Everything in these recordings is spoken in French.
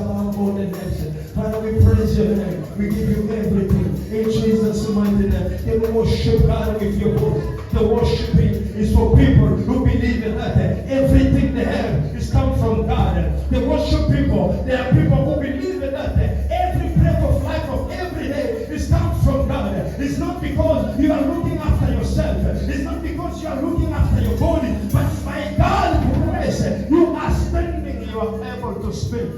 above all the nations. Father, we praise your name. We give you everything. In Jesus' mighty name. They worship God with your voice. The worshiping is for people who believe in that everything they have is come from God. The worship people, they are people who believe in that every breath of life of every day is come from God. It's not because you are looking after yourself. It's not because you are looking after your body, but by God's grace, you are standing, you are able to speak.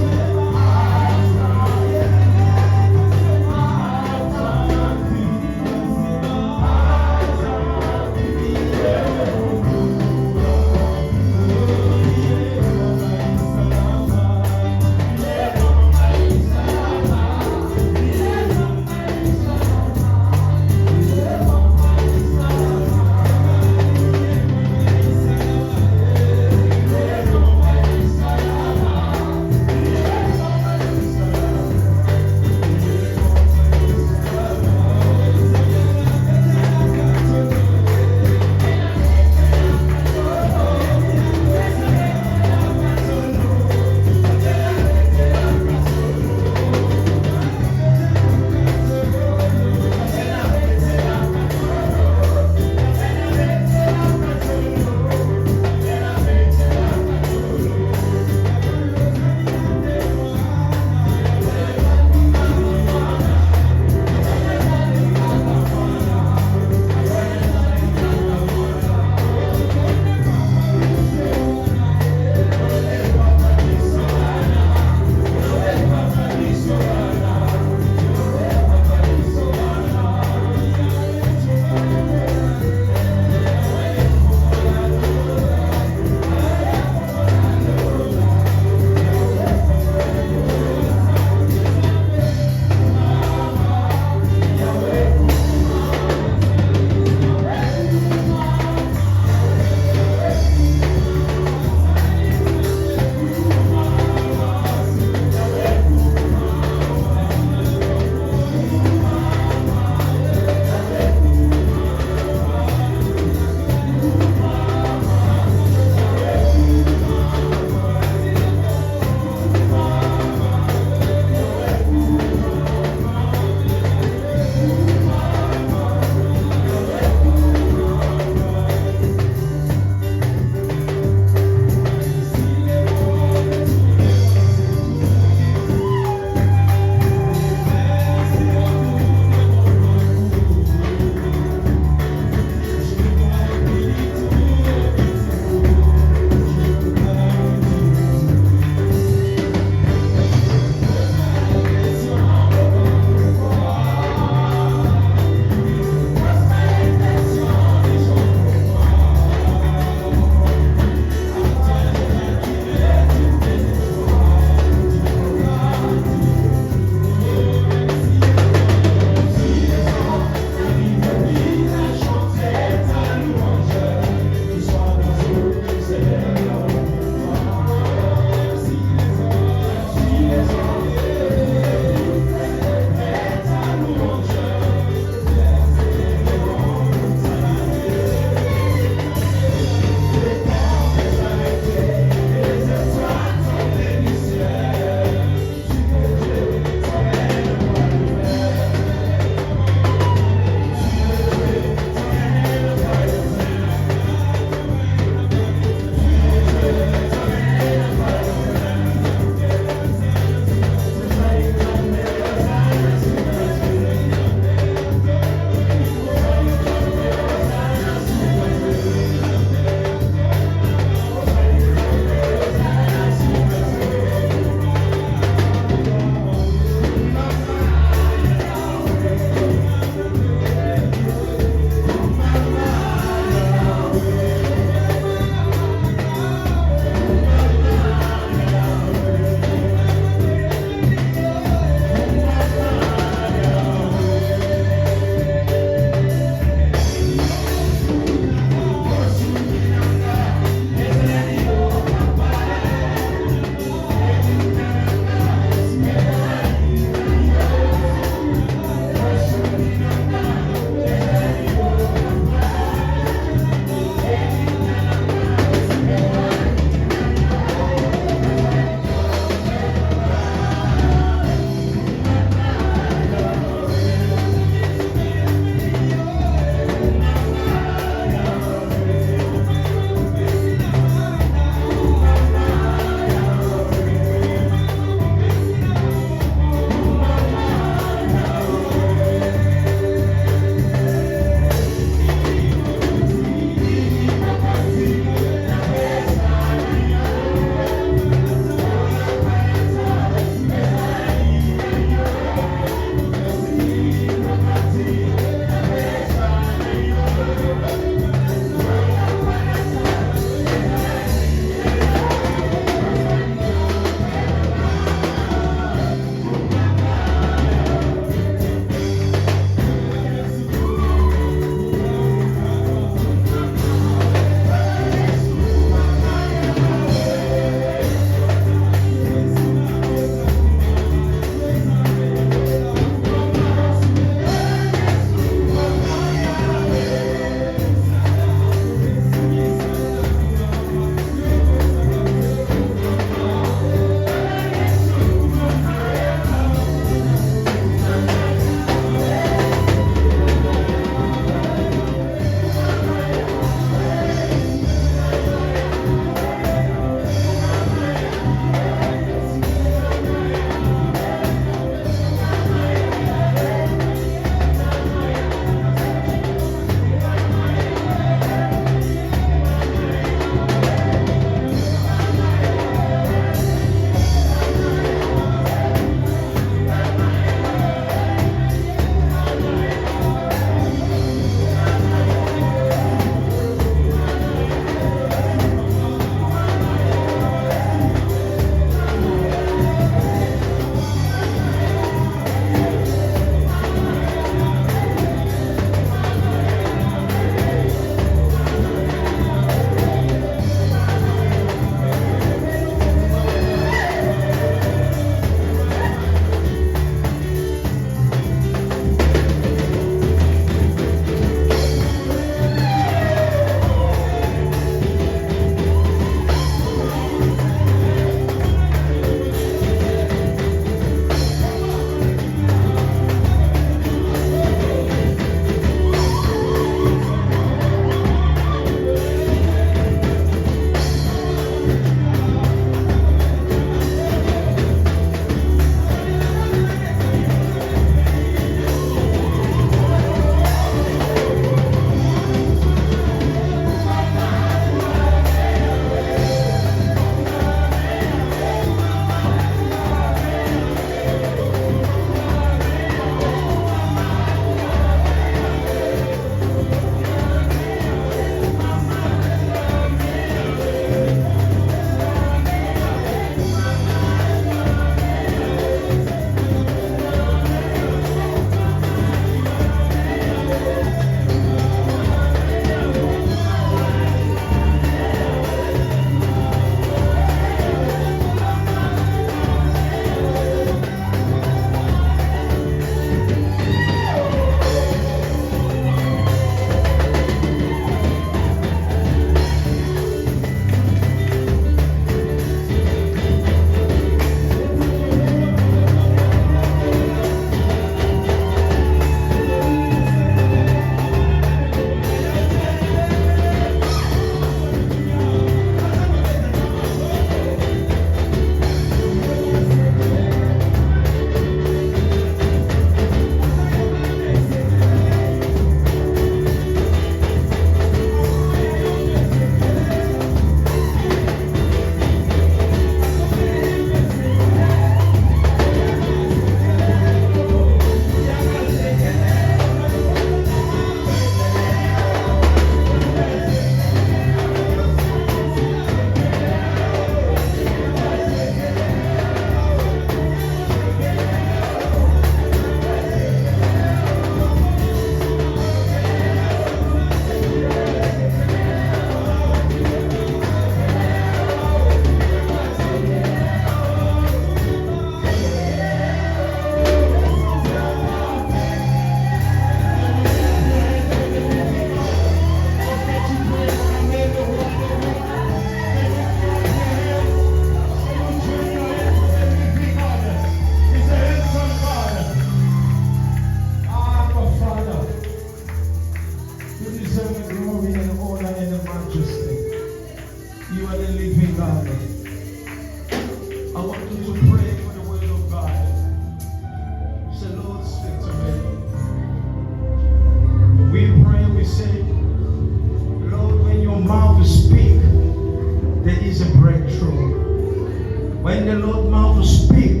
When the Lord mouth to speak,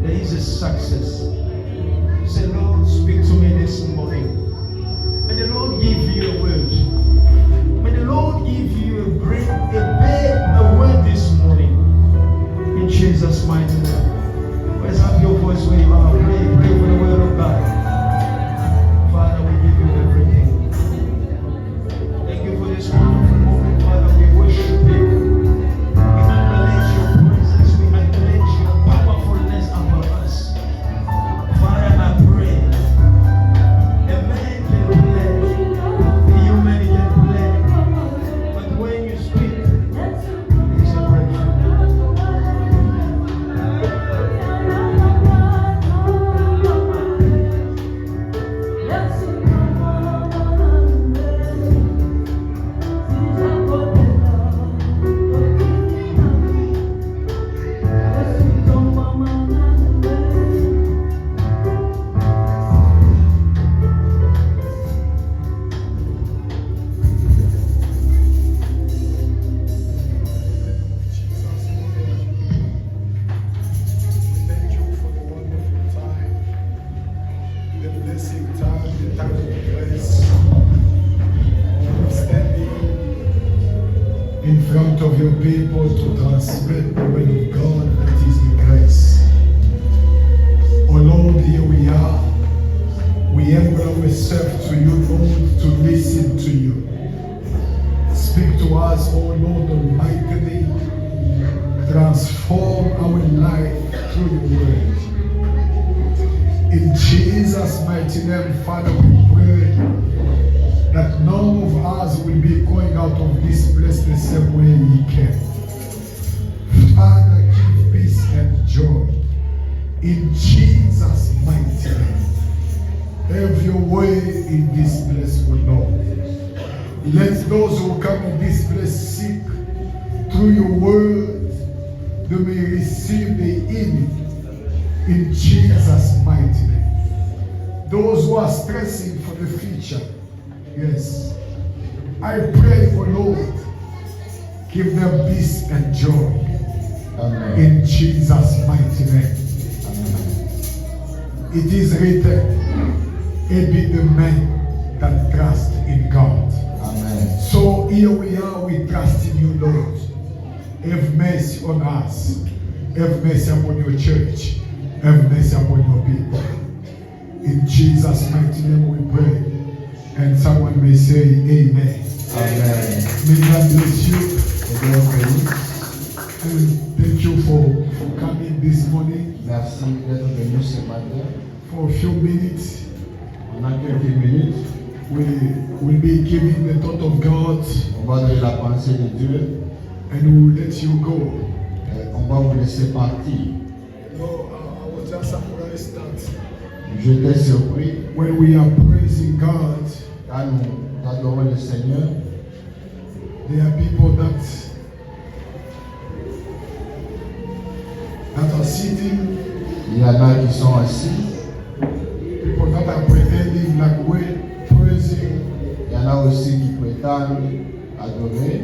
there is a success. Say, Lord, speak to me this morning. May the Lord give you a word. May the Lord give you a word this morning. In Jesus' mighty name. Raise up your voice where you are. Pray for the word of God. Father, we give you everything. Thank you for this wonderful moment, Father. We worship you. Of your people to transmit the word of God that is the grace. Oh Lord, here we are. We humble ourselves to you, Lord, to listen to you. Speak to us, oh Lord Almighty. Transform our life through your word. In Jesus' mighty name, Father, we pray that none of us will be going out of this place the same way we came. Father, give peace and joy. In Jesus' mighty name. Have your way in this place, O Lord. Let those who come in this place seek through your word, they may receive the healing in Jesus' mighty name. Those who are stressing for the future, yes, I pray, oh Lord, give them peace and joy. Amen. In Jesus' mighty name. Amen. It is written, happy the man that trusts in God. Amen. So here we are, we trust in you, Lord. Have mercy on us. Have mercy upon your church. Have mercy upon your people. In Jesus' mighty name we pray. And someone may say amen. Amen. May God bless you. And thank you for coming this morning. Merci d'être venu ce matin. For a few minutes. On a quelques minutes. We will be giving the thought of God. On va donner la pensée de Dieu. And we will let you go. On va vous laisser partir. No, I was just surprised that J'étais surpris when we are praising God, quand nous adorons le Seigneur. There are people that are sitting. Il y en a qui sont assis. People that are pretending like we're praising. Il y en a aussi qui prétendent adorer.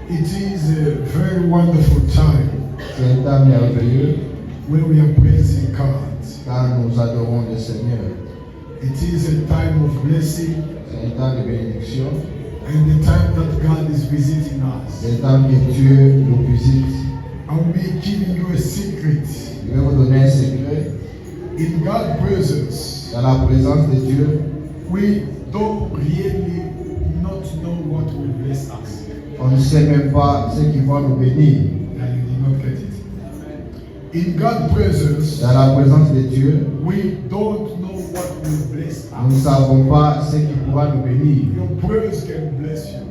It is a very wonderful time. C'est un temps merveilleux when we are praising God. Quand nous adorons le Seigneur. It is a time of blessing. C'est un temps de bénédiction. And the time that God is visiting us. C'est le temps que Dieu nous visite. I will be giving you a secret. Je vais vous donner un secret. In God's presence, dans la présence de Dieu, we don't really not know what will bless us. On ne sait même pas ce qui va nous bénir. And you did not get it. In God's presence, dans la présence de Dieu, we don't know what will bless us. Nous ne savons pas ce qui pourra nous bénir. Your praise can bless you.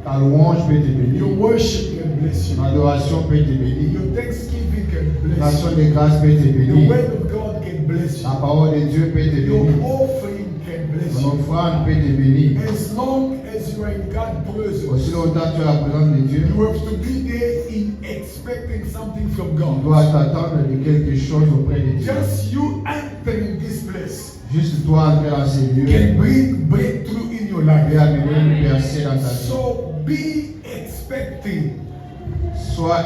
Ta louange peut te bénir. Your worship can bless you. L'adoration peut te bénir. Your thanksgiving can bless you. L'action de grâce peut te bénir. The word of God can bless you. La parole de Dieu peut te Your bénir. offering can bless Ton you. offrande peut te bénir. As long as you are in God's presence, aussi longtemps tu as la présence de Dieu, you have to be there in expecting something from tu God. dois t'attendre de quelque chose auprès de Dieu. Just you entering this place Juste toi entrer dans ces lieux can bring breakthrough in your life. peut amener une percée dans ta vie. So be expecting. Sois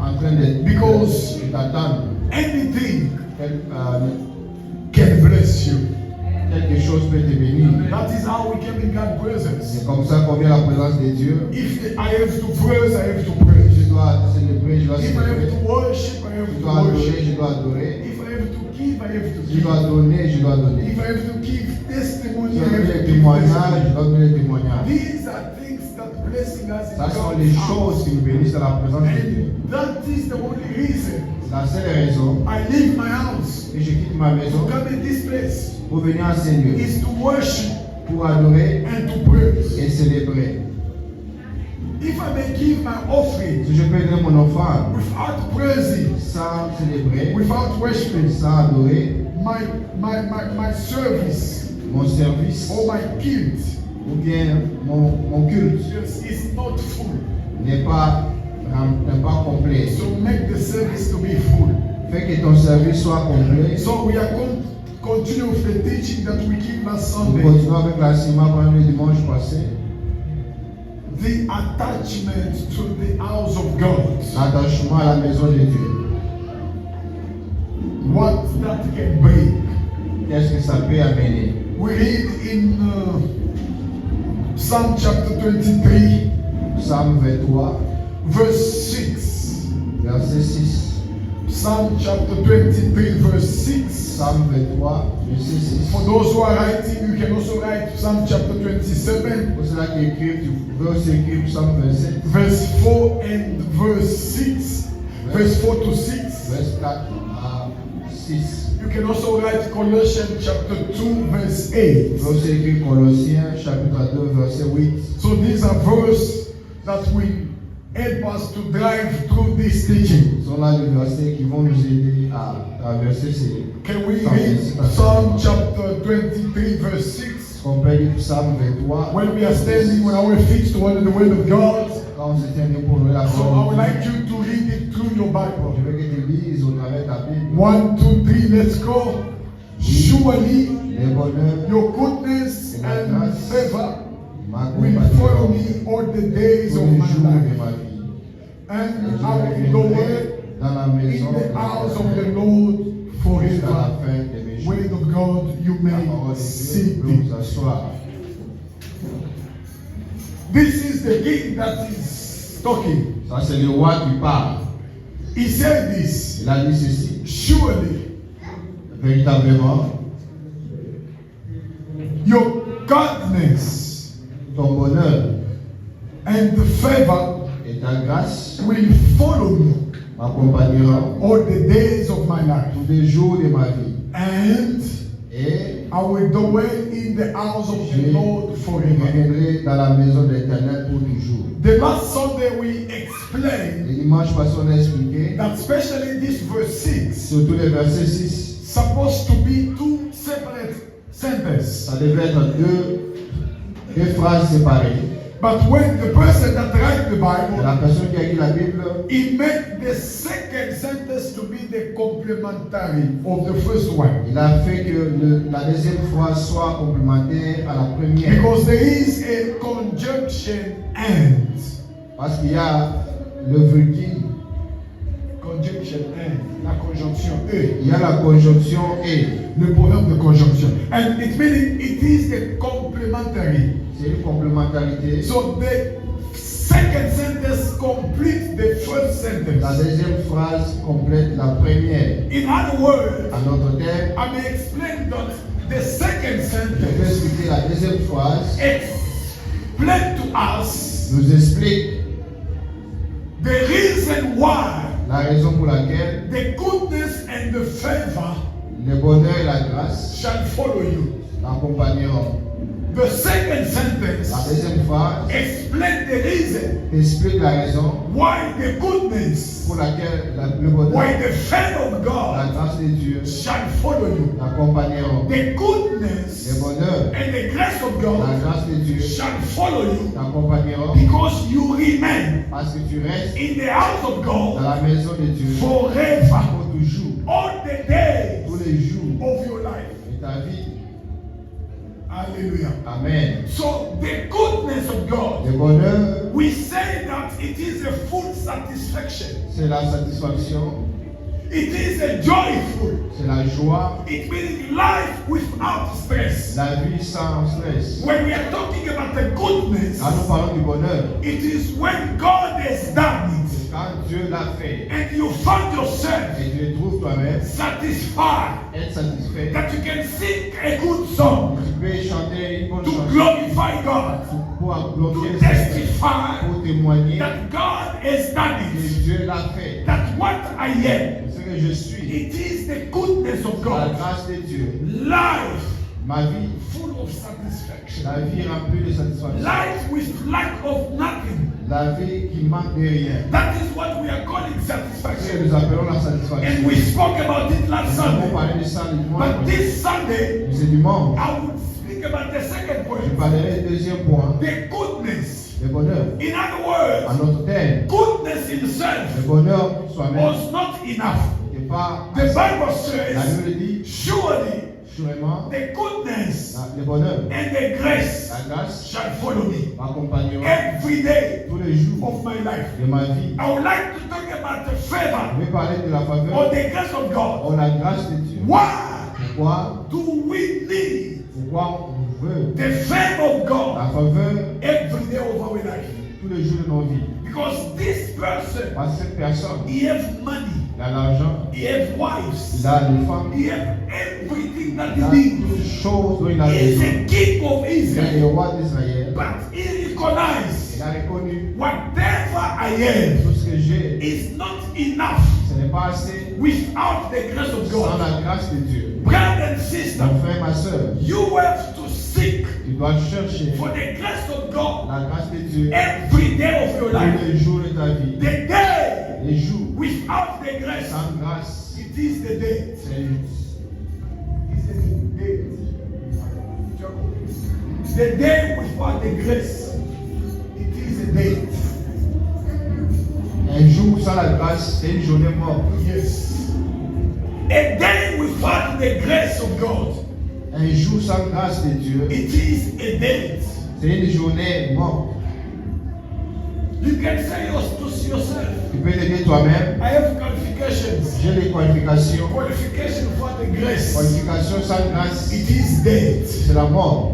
en train de t'attendre. Anything can bless you. Quelque chose peut te bénir. That is how we come in God's presence. C'est comme ça qu'on vient à la présence de Dieu. If I have to praise, I have to praise. Je dois célébrer, je dois If I have célébrer. to worship, I have Je to dois adorer, worship. je dois adorer. If I have to give, I have to Je give. dois donner, je dois donner. If I have to give Je testimony, dois I have donner to des give témoignages, je testimony. dois donner des témoignages. These are things that blessing us in Ça sont God's les house. choses qui nous bénissent à la présence de Dieu. And that is the only reason La seule raison I leave my house que je quitte ma to maison come in this place pour venir à ces lieux, is to worship pour adorer and to praise. et célébrer. If I may give my offering Si je peux donner mon offrande without praising, sans célébrer, without worshiping, sans adorer, my service mon service or my gift ou bien mon culte is not full. n'est pas complet. So make the service to be full. Fais que ton service soit complet. So we are going to continue with the teaching that we give last Nous Sunday. continuons avec l'enseignement pendant le dimanche passé. The attachment to the house of God. L'attachement à la maison de Dieu. What that can bring. Qu'est-ce que ça peut amener? We read in Psalm chapter 23, Psalm 23, verse 6. verset 6. Psalm chapter 23, verse 6. Psalm 23, verset 6. For those who are writing, you can also write Psalm chapter 27, Pour ceux qui écrivent, tu peux aussi écrire Psalm 27, verse 4 and verse 6. Verse 4 to 6. verset 4 à 6. You can also write Colossians chapter 2, verse Tu 8. peux aussi écrire Colossiens, chapitre 2, verset 8. So these are verses that will help us to drive through this teaching. Ce sont là les versets qui vont nous aider à traverser ces. Can we read Psalm chapter 23, verse 6? On peut lire Psalm 23. When we are standing on our feet to honor the word of God. Quand on se tient pour louer la So I parole would de Dieu. like you to read it through your Bible. Je veux que tu lises au travers de ta Bible. 1, 2, 3, let's go. Surely Les bonheurs, your goodness and favor ma will compagnie, follow me all the days tous of les my jours de life. ma vie. And Je I will dwell vivrai dans la maison in de the house of the l'Éternel Lord jusqu'à la forever. fin de mes jours. Word of God, you La may parole de Dieu see peut it. vous asseoir. This is the king that is talking. Ça, c'est le roi qui parle. He said this. Il a dit ceci. Surely Véritablement, your godness ton bonheur and the favor et ta grâce will follow me m'accompagneront all the days of my life. tous les jours de ma vie. And Et I will dwell in the house of the je Lord forever. reviendrai dans la maison de l'Éternel pour toujours. The last Sunday we explained Le dimanche passé, on a expliqué, that especially this verse 6 surtout le verset 6, supposed to be two separate sentences. ça devait être deux phrases séparées. But when the person that writes the Et Bible, la personne qui a écrit la Bible, he made the second sentence to be the complementary of the first one. il a fait que la deuxième phrase soit complémentaire à la première. Because there is a conjunction and. Parce qu'il y a le virgule, Conjunction and. La conjonction e. il y a la conjonction et. Le proverbe de conjonction. And it means it is the complementary. C'est une complémentarité. So the second sentence completes the first La sentence. deuxième phrase complète la première. In other words, En d'autres termes, I may explain that the second je peux sentence expliquer la deuxième phrase. explain to us Nous explique the reason why la raison pour laquelle the goodness and the favor le bonheur et la grâce shall follow you. l'accompagneront. The second La sentence deuxième phrase explains the reason explique la raison why the goodness, pour laquelle le bonheur, why the favor of la God grâce de Dieu shall follow you. l'accompagneront. The Le goodness bonheur, and the grace of la God grâce de Dieu shall follow you l'accompagneront because you remain parce que tu restes in the house of dans God la maison de Dieu forever, pour toujours, all the days tous les jours of your life. de ta vie. Hallelujah. Amen. So the goodness of God, Le bonheur, we say that it is a full satisfaction. C'est la satisfaction, It is a joyful. c'est la joie, It means life without stress. la vie sans stress. When we are talking about the goodness, Quand nous parlons du bonheur, it is when God has done it quand Dieu l'a fait and you find yourself et tu le trouves toi-même, satisfied être satisfait, that you can sing a good song tu peux chanter une bonne to chanson glorify God, pour to glorifier le Seigneur, testify pour témoigner that God has done que it, Dieu l'a fait. that what I am, Ce que je suis, it is the goodness of la God. grâce de Dieu, Life ma vie, full of satisfaction. la vie remplie de satisfaction, Life with lack of nothing. la vie qui manque de rien. That is what we are calling Ce que satisfaction. nous appelons la satisfaction. And we spoke about it last Nous avons Sunday. parlé de ça le But dimanche. this Sunday, C'est du monde. I would speak about the second Je point. parlerai du deuxième point, The goodness. le bonheur. In other En words, notre terme, goodness itself le bonheur soi-même was not enough. n'est pas. The Bible La says, Bible dit, surely sûrement, the goodness le bonheur, and the grace la grâce shall follow me m'accompagnera every day tous les jours of my life. de ma vie. I would like to talk about the favor Je vais parler de la or faveur, the grace of God. de la grâce de Dieu. Why Pourquoi, do we need pourquoi on veut the favor of God la faveur every day of our life? tous les jours de nos vies. Because this person, Parce que cette personne, he has money, il a l'argent, he has wives, il a les femmes, he has everything that il a he needs. toutes les choses dont il a He is besoin. a king of Il est Israel, le roi d'Israël. but he recognizes Il a reconnu whatever I am tout ce que j'ai, is not enough ce n'est pas assez without the grace of sans God. la grâce de Dieu. Brother and sister, Mon frère, ma soeur, you have to seek tu dois chercher for the grace of God la grâce de Dieu every day of your tous life. les jours de ta vie. The day Les jours without the grace, sans grâce, it is the day. c'est It's the day. The day without the grace, it is a day. un jour sans la grâce, c'est une journée morte. Yes. A day without the grace of God, Un jour sans grâce de Dieu, it is a day. c'est une journée morte. You can say to yourself, Tu peux te dire toi-même, I have qualifications. j'ai les qualifications. Qualification for the grace, Qualification sans grâce, it is dead. c'est la mort.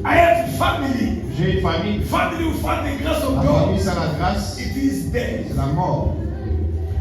I have family. J'ai une famille. Family without the grace of La God, famille sans la grâce, it is dead. c'est la mort.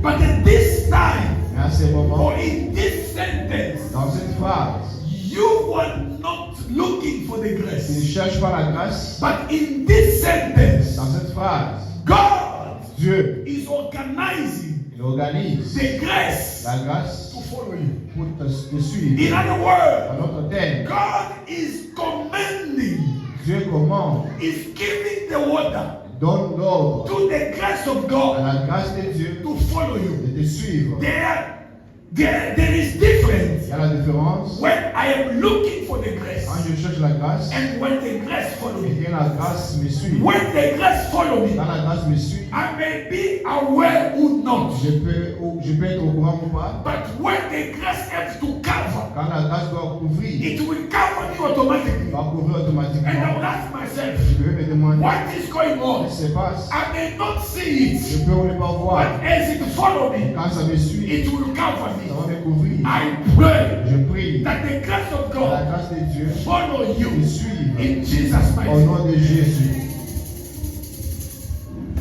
But at this time, Mais à ce moment, or in this sentence, dans cette phrase, you were not looking for the tu ne grace. cherches pas la grâce. But in this sentence, Dans cette phrase, God Dieu, is organizing il organise the grace la grâce to follow you. pour te suivre. In other À words, notre terme, God is commanding, Dieu commande, is giving the order donne l'ordre to the grace of à God la grâce de Dieu to follow you. de te suivre. There is difference Il y a la différence when I am looking for the grace quand je cherche la grâce and when the grace follow et me. que la grâce me suit. When the grace follow me, Quand la grâce me suit, I may be aware or not. je peux être au courant ou pas. But when the grace has to cover, Quand la grâce doit couvrir, it will cover me automatically. va couvrir And I automatiquement. will ask myself, Je vais me demander what is going on? ce qui se passe. I may not see it, Je peux ne pas voir. but as it follow me, Quand ça me suit, it will cover ça me. va me couvrir. I pray Je prie that the grace of que la God grâce de Dieu follow me you suive in Jesus' au mighty name. nom de Jésus.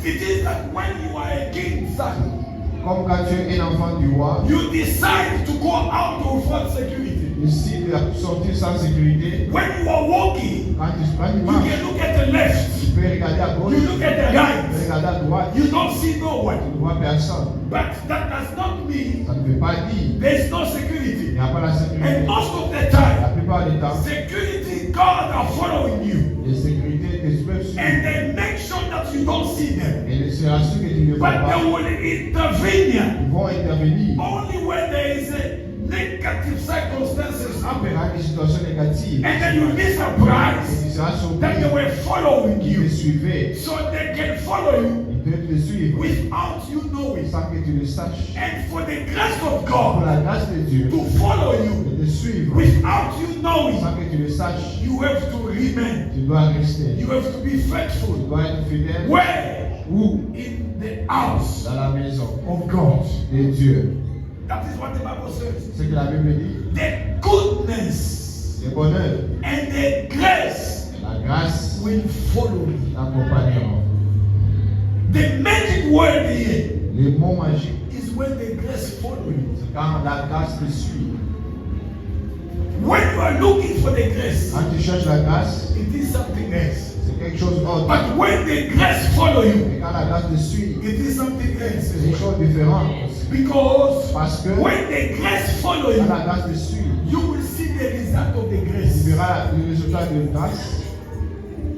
It is that when you are a king's son, Comme quand tu es un enfant du roi, you decide to go out without security. décide de sortir sans sécurité. When you are walking, Quand tu you marches, can look at the left, tu peux regarder à gauche, you look at the tu peux right, regarder à droite, you don't see no tu one. ne vois personne. But that does not mean Ça ne veut pas dire there is no qu'il security. n'y a pas la sécurité. And most of the La time, plupart du temps, security guards are following you. les sécurités te peuvent suivre. And they make sure that you don't see them. Et les assurent que tu ne vois But they pas. will intervene Ils vont intervenir only when there is a negative circumstances happen. quand des situations négatives. And then you'll be Et surprised tu seras surpris that they were following qu'ils te you. suivaient. So they can follow you Ils peuvent te suivre without you knowing. sans que tu le saches. And for the grace of Pour God la grâce de Dieu, to follow you de te suivre without you knowing, sans que tu le saches, you have to remain. tu dois rester. You have to be Tu faithful. dois être fidèle. Where? Où? In the house dans la maison of God. de Dieu. That is what the Bible says. Ce que la Bible dit, The goodness le bonheur, and the grace la grâce will follow me. t'accompagneront. The magic word here Le mot magique, is when the grace follow you. c'est quand la grâce te suit. When you are looking for the grace, Quand tu cherches la grâce, it is something else. c'est quelque chose d'autre. But when the grace follow you, Et quand la grâce te suit, it is something else. c'est quelque chose de différent. Because Parce que when the grace follow quand you, la grâce te suit, you will see the result of the tu grace. verras le résultat de grâce.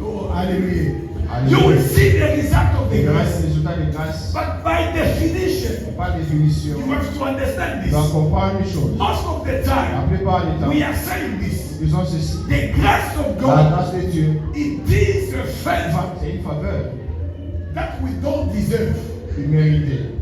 Oh, hallelujah. Alléluia. You will see the result of the Tu verras grace. le résultat de grâce. But by definition, Par définition, you have to understand tu dois this. comprendre une chose. Most of the La time, plupart du temps, we are saying this. disons ceci. The grace of La God, grâce de Dieu, it is a favor c'est une faveur that we don't deserve. iméritée.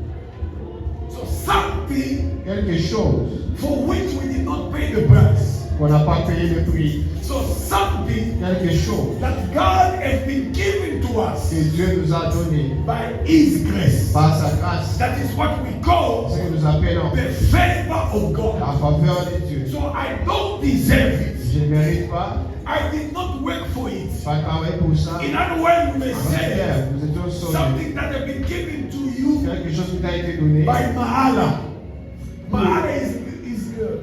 So something Quelque chose for which we did not pay the price. qu'on n'a pas payé le prix. So something Quelque chose that God has been given to us que Dieu nous a donné by His grace. par sa grâce. That is what we call Ce que nous appelons the favor of God. la faveur de Dieu. So I don't deserve it. Je ne mérite pas, I did not work for it. pas travailler pour ça. In other words, we may say Frère, nous étions sauvés. something that has been given to you Quelque chose qui t'a été donné by Mahala. Mahala is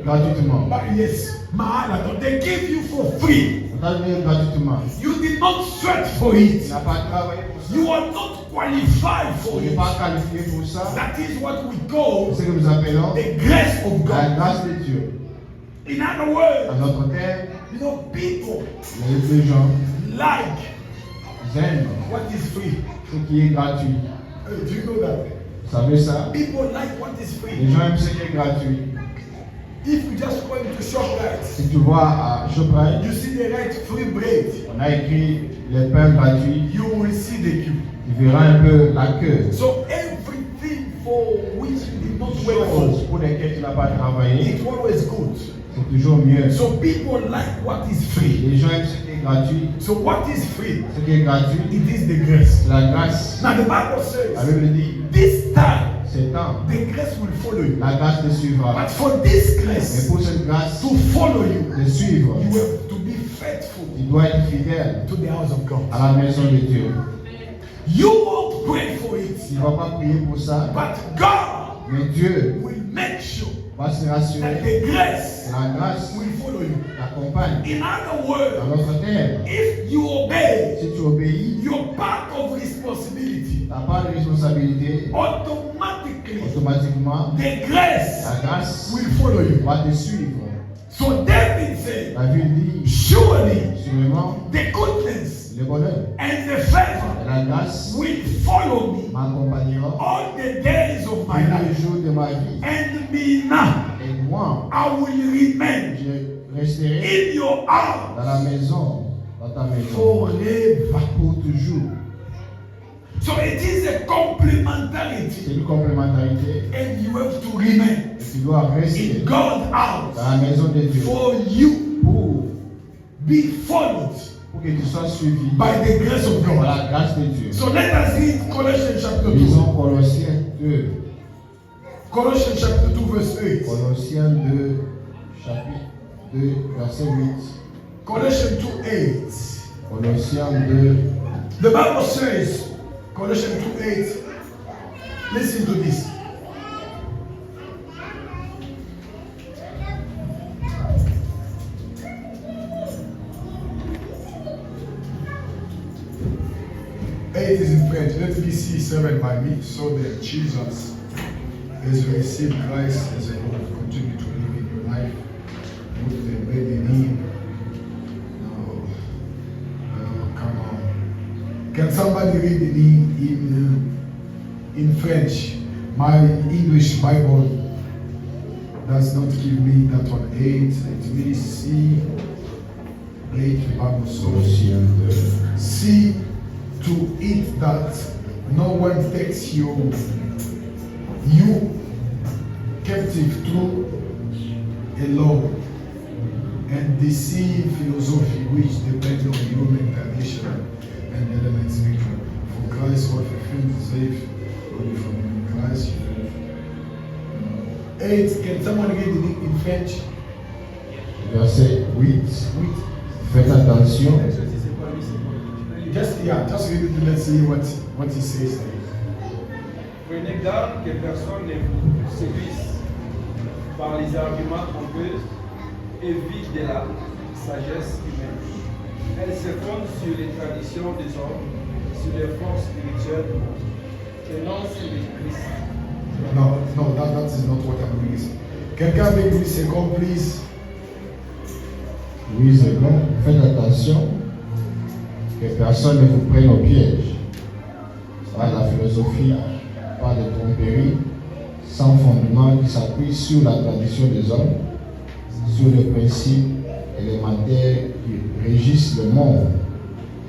gratuitement. yes, Mahala. They give you for free. On t'a donné gratuitement. You did not sweat for Tu it. n'as pas travaillé pour ça. You are not qualified Tu for n'es it. pas qualifié pour ça. That is what we call C'est ce que nous appelons the grace of la God. grâce de Dieu. In other words, En notre terre, you know, people les gens like aiment what is free. ce qui est gratuit. Do you know that? Vous savez ça? People like what is Les free. gens aiment ce qui est gratuit. If you just go into ShopRite, Si tu vois à Shoprite, you see the right free bread, on a écrit les pains gratuits. you will see the queue. Tu verras un peu la queue. So everything for which you did not work Choses for, pour lesquelles tu n'as pas travaillé, it's always good. c'est toujours mieux. So people like what is free. Les gens aiment ce qui est gratuit. So what is free? Ce qui est gratuit, It is the grace. c'est la grâce. Now the Bible La says, Bible dit, this time c'est temps. the grace will follow you. La grâce te suivra. But for this Mais grace pour cette grâce to follow you, te suivre, you have to be faithful tu dois être fidèle to the house of God. à la maison de Dieu. You won't pray for it, Tu ne vas pas prier pour ça, but God mais Dieu will make sure va se that rassurer the grace que la grâce will follow you. t'accompagne. In other Dans words, notre terre, if you obey si tu obéis, your part of responsibility, ta part de responsabilité, automatically automatiquement, the grace la grâce will follow you. va te suivre. So David said, La Bible dit, surely sûrement, the goodness le bonheur and the favor et la grâce will follow me m'accompagneront all the days of my tous life. les jours de ma vie. And me now, Et moi, I will remain je resterai in your house dans la maison, dans ta maison, forever. pour toujours. So it is a complementarity, C'est une complémentarité. and you have to remain Et tu dois rester in God's house dans la maison de Dieu for you pour be followed que tu sois suivi by the grace of par God. la grâce de Dieu. So let us read Colossians chapter 2. Lisons Colossiens 2. Colossians chapter 2 verse 8. Colossiens 2, chapitre 2, verset 8. Colossians 2 8. Colossiens 2, The Bible says, Colossians 2 8. Listen to this. Eight is in French. Let me see 7 by me, so that Jesus, as you receive Christ as a Lord, continue to live in your life with the baby name. No, come on. Can somebody read the name in French? My English Bible does not give me that one. 8. Let me see. 8 the Bible says. Colossiens 2. See to it that no one takes you captive through a law and deceive philosophy which depends on human tradition and elements spiritual. For Christ was fulfilled to save Sorry for my class. 8. Can someone read it in French? Verset 8. Oui. Faites attention. Just read it and let's see what he says there. Prenez garde que personne ne vous séduise par les arguments trompeurs et vides de la sagesse humaine. Elles se fondent sur les traditions des hommes, sur les forces spirituelles du monde, et non sur les Christ. No, that is not what I'm reading. Quelqu'un avec lui, c'est comme, please. Oui, c'est bon. Faites attention que personne ne vous prenne au piège par la philosophie, par des tromperies sans fondement qui s'appuient sur la tradition des hommes, sur les principes élémentaires qui régissent le monde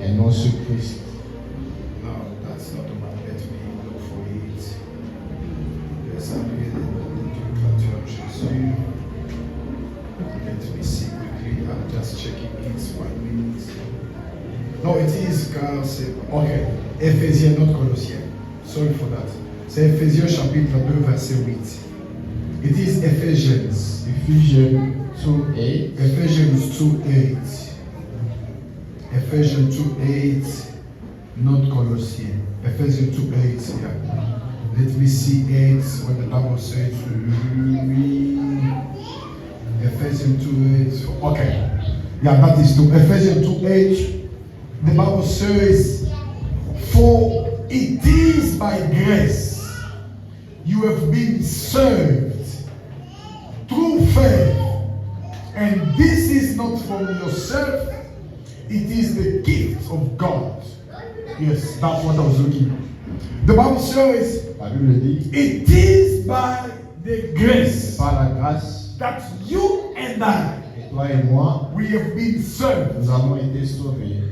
et non sur Christ. No, that's not the one. Let me look for it. Yes, I'm reading the Traduction Jésus. Let me see quickly. I'm just checking it 1 minute. No, it is car c'est. Ok. Éphésiens, not Colossiens. Sorry for that. C'est Éphésiens chapitre 2, verset 8. It is Ephesians. Ephesians 2:8. Ephesians 2:8. Ephesians 2:8, not Colossians. Ephesians 2:8, yeah. Let me see 8, what the Bible says. Ephesians 2:8. Okay. Yeah, that is 2. Ephesians 2:8. The Bible says, for it is by grace you have been saved through faith. And this is not from yourself, it is the gift of God. Yes, that's what I was looking at. The Bible says, La Bible dit, it is by the grace par la grâce, that you and I, et toi et moi, we have been saved. nous avons été sauvés.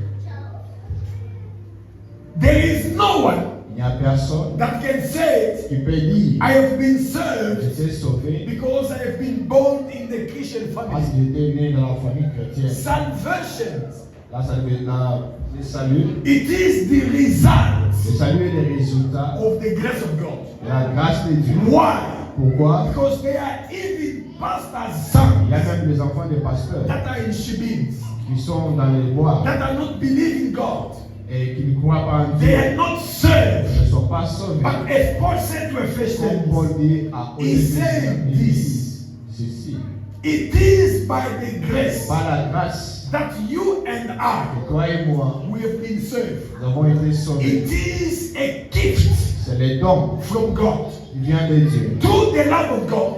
There is no one Il n'y a personne that can say, qui peut dire, I have been saved j'étais sauvé because I have been born in the Christian parce family. qu'il était né dans la famille chrétienne. Salvation, Le salut, it is the result le salut est le résultat of the grace of God. de la grâce de Dieu. Why? Pourquoi? Because there are even pastors' Il y a sons même des enfants des pasteurs that are in Shebins qui sont dans les bois that are not believing God. et qui ne croient pas en Dieu, They are not saved. ne sont pas sauvés. But as Paul said to Comme Ephesians, Paul dit à He said il dit this. ceci, It is by the grace par la grâce that you and I, que toi et moi, we have been saved. nous avons été sauvés. It is a gift C'est les dons from God. qui viennent de Dieu. Through the love of God,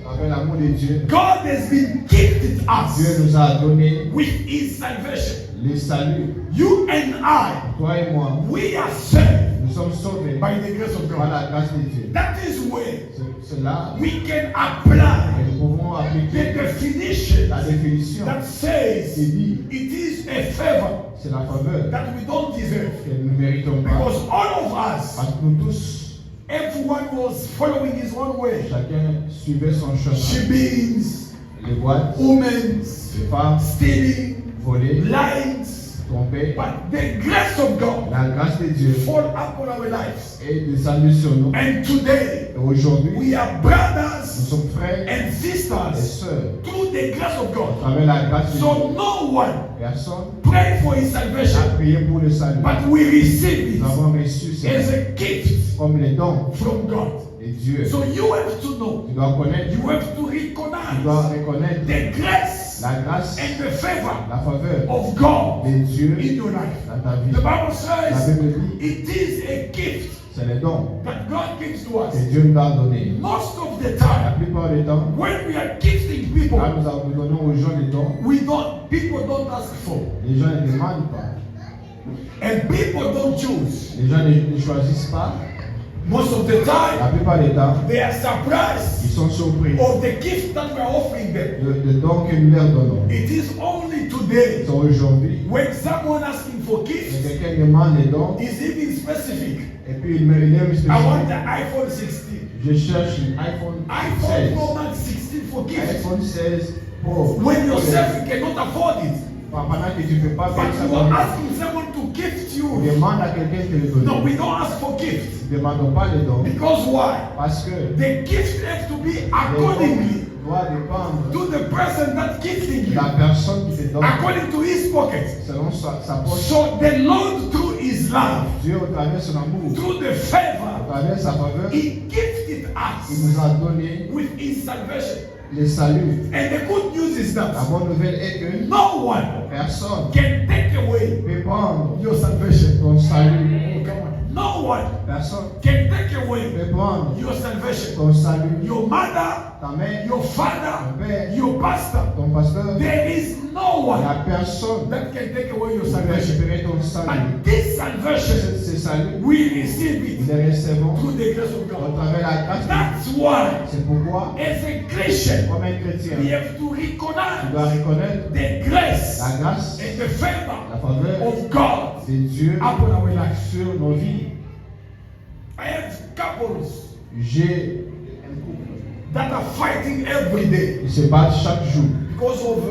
Avec l'amour de Dieu, God has been gifted Dieu us nous a donné with His salvation. le salut. You and I, Toi et moi, we are saved nous sommes sauvés by the grace of par God. la grâce de Dieu. That is where C'est là we can que apply nous pouvons the appliquer definition la définition that says qui dit it is a favor c'est la faveur that we don't deserve. que nous ne méritons pas. Because all of us, Parce que nous tous, everyone was following his own way. chacun suivait son chemin. Shebins, Les boîtes, women's, les femmes, stealing, voler, lies. tromper. But the grace of God La grâce de Dieu fall upon our lives. est descendue sur nous. And today, Et aujourd'hui, we are nous brothers sommes frères and et sisters sœurs. through the grace of God. Avec la grâce de So Dieu, no one personne prayed for his n'a salvation, prié pour le salut. but we receive it Nous avons reçu as ça a gift comme les dons from God. de Dieu. So you have to know, Tu dois connaître, you have to tu recognize dois reconnaître the grace la grâce, and the favor la faveur of God de Dieu in your life. dans ta vie. The Bible La says Bible dit, it is a gift c'est les dons that God gives to que us. Dieu nous a donnés. Most of the La time, plupart du temps, when we are gifting people, quand nous donnons aux gens des dons, people don't ask for, les gens ne demandent pas. and people don't choose. Les gens ne choisissent pas. Most of the La time, plupart du temps, they are ils surprised sont surpris of the gift that we are offering them. de dons que nous leur donnons. It is only today So aujourd'hui, when someone asking for si gifts quelqu'un demande des dons is even specific. et puis il me aime I want spécifique, the iPhone 16, je cherche un iPhone iPhone 16. Pro Max 16 for gifts. iPhone 16 Pro. When yourself you cannot afford it, Pendant que tu ne peux pas but payer ça, you are asking someone to gift On you. demande à quelqu'un de le No, donner. we don't ask for gift. Nous ne demandons pas les dons. Because why? Parce que The gift has to be les accordingly dons doivent dépendre to the person that's gifting de you. la personne qui te donne. According to his pocket. Selon sa poche. So the Lord, through his love, Dieu, au travers de son amour, through the au favor, travers de sa faveur, he gifted il us nous a donné with his salvation. le salut. And the good news is La that bonne nouvelle est que no one personne can take away ne peut prendre your salvation. ton salut. No one Personne can take ne away peut prendre your salvation. ton salut. Your mother, Ta mère, your father, ton père, your pastor. ton pasteur, There is no il n'y one a personne that can take away your qui peut salvation. récupérer ton salut. And this salvation, Ce salut, we receive nous it le recevons through the grace of au God. travers de la grâce de Dieu. That's why, C'est pourquoi, as a Christian, comme un chrétien, we tu have to recognize dois reconnaître the grace la grâce, and the favor la faveur of God de Dieu upon our lives. sur nos vies. I have couples J'ai un couple that are fighting every day qui se battent chaque jour because of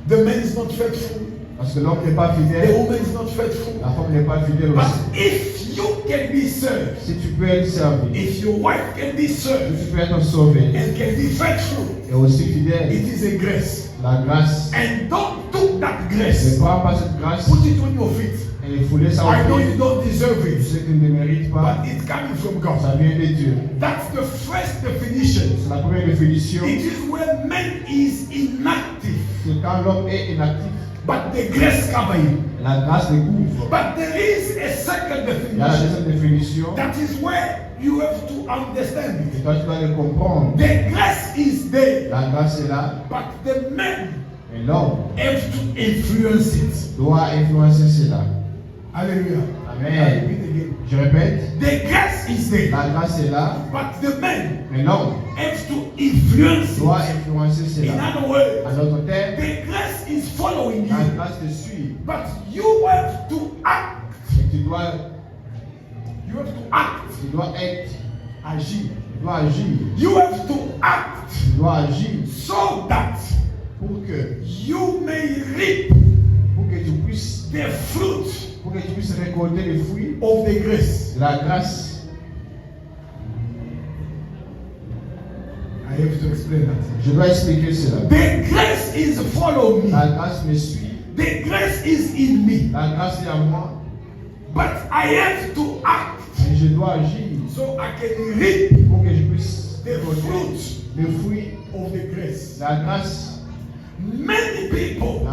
the man is not faithful, parce que l'homme n'est pas the fidèle, woman is not faithful. la femme n'est pas fidèle But aussi. if you can be served, Si tu peux être servi, if your wife can be si served tu peux être sauvé and can be faithful, et aussi fidèle, it is a grace. la grâce, And don't took that ne grace, prends pas cette grâce put it on your feet. et foulez ça I know au you pied. don't deserve Je it, sais que tu ne mérites pas, but it's coming from God. ça vient de Dieu. That's the first definition. C'est la première définition. It is when man is inactive, C'est quand l'homme est inactif, but the grace cover him. la grâce le couvre. But there is a second Il y a la definition. deuxième définition, That is where you have to understand et it. toi tu dois le comprendre. The grace is there, La grâce est là, but the man et l'homme have to influence it. doit influencer cela. Hallelujah. I Amen. repeat again. Je répète, The grace is there, la grâce est là, but the man mais l'homme have to influence doit it. influencer In cela. other words, En d'autres termes, the grace is following la you, grâce te suit, but you have to act. et tu dois être, Agir. tu dois agir, You have to act tu dois agir so that pour que you may reap tu puisses, the fruit pour que tu puisses récolter les fruits of the grace. de la grâce. I have to explain that. Je dois expliquer cela. The grace is following me. La grâce me suit, The grace is in me. la grâce est en moi, But I have to act et je dois agir so I can reap pour que je puisse the récolter fruit les fruits of the grace. de la grâce. Many people,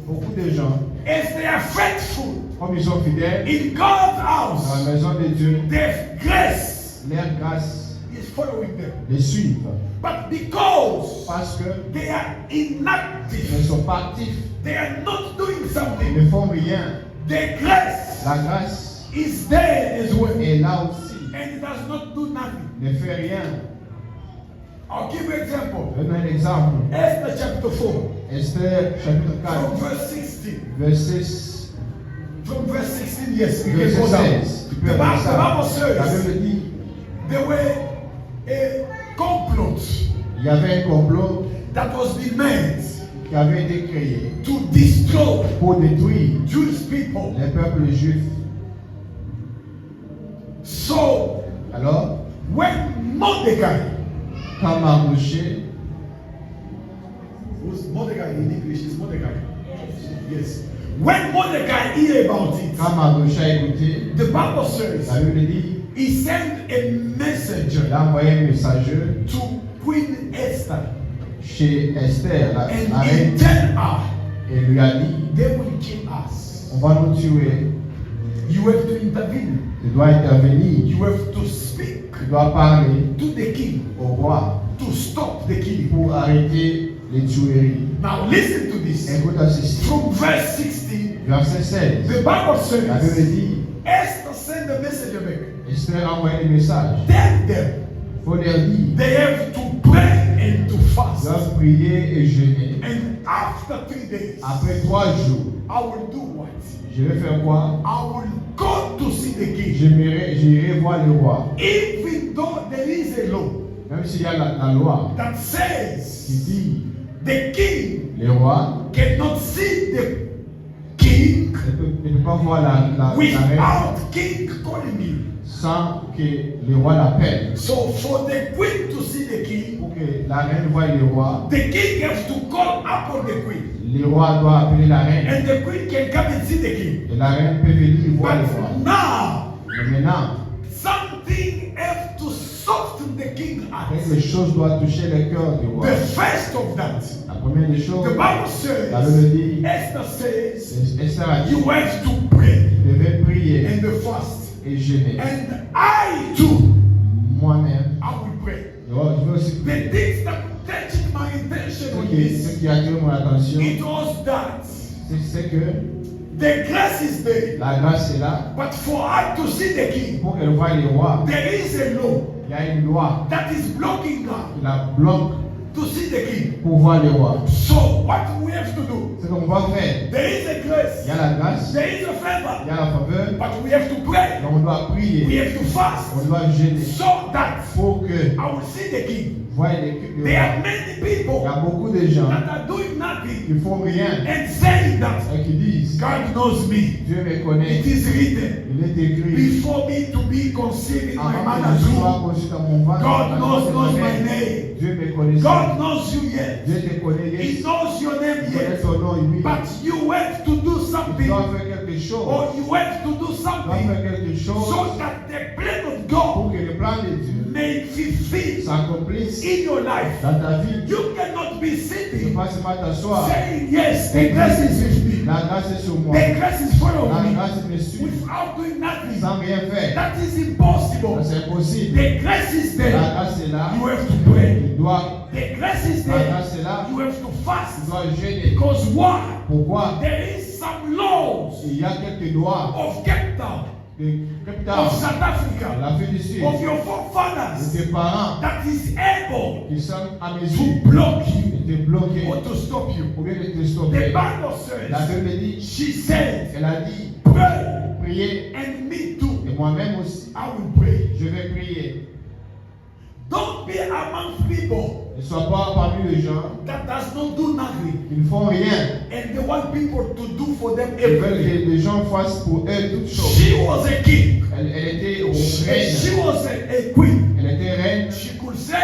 Beaucoup de gens, as they are faithful comme ils sont fidèles in God's dans house, la maison de Dieu, their grace leur grâce is following them. les suivent. But because Parce que they are ils ne inactive, sont pas actifs, they are not doing ils something, ne font rien. the grace La grâce is there as well. est là aussi, And it does not do nothing. ne fait rien. I'll give you an example. Je donne un exemple. Esther chapter 4, Esther chapitre from 4, verse 16. verset, From verse 16, yes, we can verset go down. 16. Tu peux The avoir Bible ça. La says Bible dit, there were a complot il y avait un complot that was being made qui avait été créé to destroy pour détruire Jewish people. les peuples juifs. So Alors, when Mordecai, quand Mardochée, who's Mordecai in English is Mordecai. Yes. When Mordecai hear about it, quand Mardochée a écouté, the Bible says la Bible dit, he sent a messenger il a envoyé un messager to Queen Esther chez Esther, la and reine, he tell her et lui a dit, they will kill us. on va nous tuer. You have to intervene. Tu dois intervenir, You have to speak tu dois parler to the king au roi to stop the killing. pour arrêter les tueries. Now listen to this. Écoute à ceci. From verse 16, Verset 16. the Bible La Bible says dit, Esther sent a messenger back. Esther a envoyé des messages. Tell them Il faut leur dire, they have to pray and to ils fast. doivent prier et jeûner. And after 3 days, Après 3 jours, I will do what? je vais faire quoi? I will go to see the king. J'irai voir le roi. Even though there is a law Même s'il y a la loi that qui says dit, the king les rois cannot see the king ne ne peut pas voir la reine without king calling you. sans que le roi l'appelle. So for the queen to see the king, Pour que la reine voie le roi, the king has to call upon the queen. le roi doit appeler la reine. And the queen can come and see the king. Et la reine peut venir voir le roi. But now, Mais maintenant, something has to soften the king's heart. quelque chose doit toucher le cœur du roi. The first of that, La première des choses, the Bible la Bible says, dit, Esther says, Esther a dit, you have to pray je devais prier and fast. et jeûner. And I too, Moi-même, I will pray. je vais aussi The prier. things that touched my attention on Ce this, qui a attiré mon attention, it was that c'est que the grace is there. la grâce est là But for her to see the king, pour qu'elle voie le roi. there is a law Il y a une loi that is blocking her qui la bloque to see the king. pour voir le roi. So what we have to do? Ce qu'on va faire, There is a grace, il y a la grâce, there is a il favor, y a la faveur, but we have to pray. mais on doit We prier, have to fast on doit jeûner so that pour que I will see the king. voie le There roi. are many Il y people a beaucoup de gens that are doing nothing qui font rien and saying that et qui disent, God knows me. Dieu me connaît, It is written il est écrit, before me to be conceived in my avant que mother's je sois womb. conçu dans mon ventre, God dans knows ma my mère, name. Dieu me connaît. God knows you yet. Dieu te connaît, He yes. knows your name Il connaît yet. ton nom, oui. But you have to do Tu something, dois faire quelque chose. or you have to do Tu dois something faire quelque chose so that the plan of pour God que le plan de Dieu may fulfill s'accomplisse in your life. dans ta vie. You cannot be Tu ne sitting peux pas seulement t'asseoir. saying, yes, the grace is with me. La grâce est sur moi. The grace is following La me grâce me suit without doing nothing. sans rien faire. That is impossible. C'est impossible. The grace is La there. grâce est là. You have to pray. Tu dois. The grace is La there. grâce est là. You have to Tu fast. dois jeûner. Because why? Pourquoi? There is some laws Il y a quelques lois of Cape Town, de Cape of Town, South Africa, l'Afrique du Sud, of your de forefathers tes parents that is able qui sont à to mesure block you de te bloquer or to stop you. ou bien de te The stopper. Bible La says, Bible dit, she said, elle a dit, pray, priez, and me too. et moi-même aussi, I will pray. je vais prier. Don't be among people Ne sois pas parmi les gens that does not do nothing qui ne font rien. and they want people to do for them Ils veulent everything. que les gens fassent pour eux toutes choses. She was a king. Elle était She reine. was a queen. Elle était reine. She could say,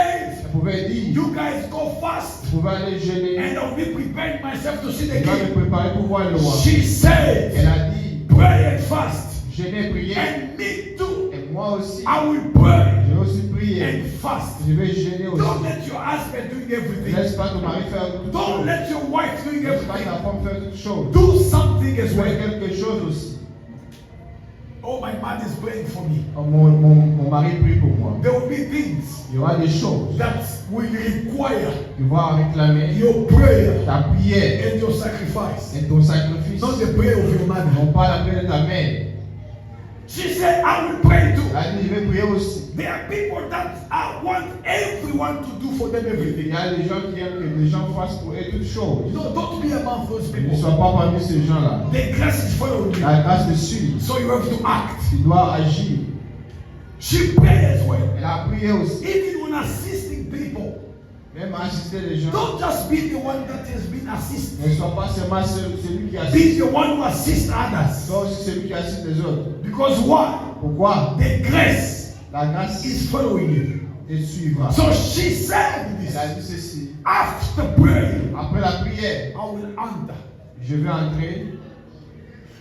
Elle pouvait dire, you guys go fast je pouvais aller jeûner. and I'll be preparing myself to see the Je dois me king. préparer pour voir le roi. She said, Elle a dit, pray and fast. jeûner, prier. And me too. Et moi aussi, I will pray je vais aussi prier. and fast. Je vais jeûner aussi. Don't let your husband doing everything. Laisse pas ton mari faire toutes Don't choses. let your wife doing Laisse pas everything. ta femme faire toutes choses. Do something as Fais well. quelque chose aussi. Oh, my man is praying for me. Oh, mon mari prie pour moi. There will be things Il y aura des choses that will require qui vont réclamer your prayer ta prière and your sacrifice. et ton sacrifice. Not the prayer of your man. Non pas la prière de ta mère. She said, I will pray too. Elle a dit, je vais prier aussi. There are people that want everyone to do for them Il everything. y a des gens qui aiment que les gens fassent pour eux toutes choses. No, don't be among those Ne people. sois pas parmi ces gens-là. The grace is following you. La grâce te suit. So you have to act. Tu dois agir. She prayed as well. Elle a prié aussi. Even when assisting people, Même assister les gens. don't just be the one that has been assisted. Ne sois pas seulement celui qui Be assiste. the one who assists others. Sois aussi celui qui assiste les autres. Because why? Pourquoi? The grace La grâce is following you. te suivra. So she said this. Elle a dit ceci. After praying, Après la prière, I will enter. je vais entrer.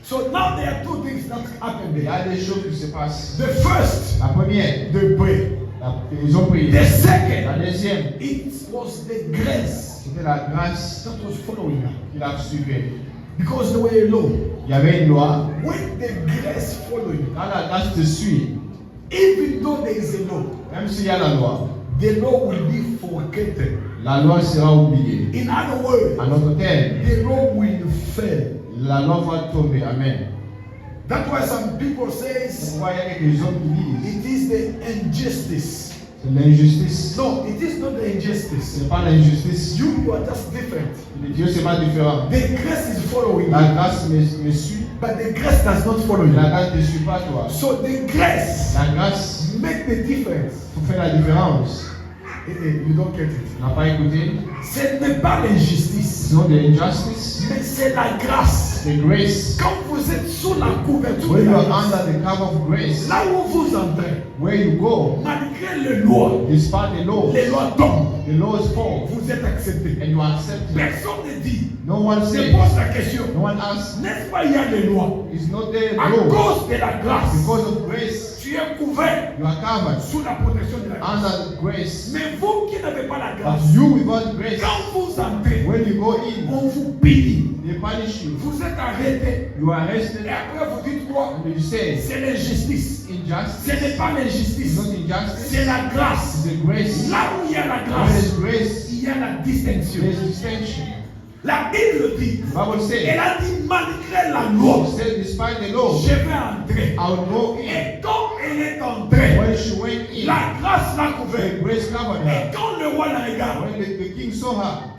So now there are two things that happen Il y there. a des choses qui se passent. The first, La première, they pray. ils ont prié. The La second, deuxième, it was the grace c'était la grâce that was following her. qui la suivait. Because there were a law. Il y avait une loi. When the grace following, Quand la grâce te suit, even though there is a law, même s'il y a la loi, the law will be forgotten. la loi sera oubliée. In other words, En d'autres termes, the law will fail. la loi va tomber. Amen. That's why some people say Pourquoi il y a quelques hommes qui disent it is the injustice. c'est l'injustice. No, it is not the Ce injustice. n'est pas l'injustice. You are just different. Le Dieu, c'est pas différent. The grace is following La you, grâce me suit. but the grace does not follow you. La grâce ne suit pas toi. So the grace La grâce make the difference. fait la différence. You don't get it. Tu n'as pas écouté? Ce n'est pas l'injustice, It's not the injustice. mais c'est la grâce. The grace. Quand vous êtes sous la couverture When de you la are grâce, under the cover of grace, là où vous entrez, where you go, malgré les lois, despite the laws, les lois tombent. the laws fall, Vous êtes accepté. and you are accepted. Personne ne dit. No one Je says, pose la question. no one asks, N'est-ce pas, il y a des lois. it's not there À law. cause de la grâce, Because of grace, tu es couvert you are covered sous la protection de la grâce. under the grace. Mais vous qui n'avez pas la But grâce, you without grace, quand vous entrez, when you go in, on vous punit. they punish you. Vous êtes arrêté. You are arrested, Et après, vous dites quoi? and you say, C'est l'injustice. injustice. Ce n'est pas It's l'injustice. not injustice. C'est la grâce. It's the grace. Là où il y a la When grâce, there's grace, il y a la distinction. there's distinction. La Bible dit, The Bible says, elle a dit malgré la loi, it says, despite the law, je vais entrer. I will go in. Et quand elle est entrée, When she went in, la grâce l'a the couvert. grace covered Et her. quand le roi la regarde, When the king saw her,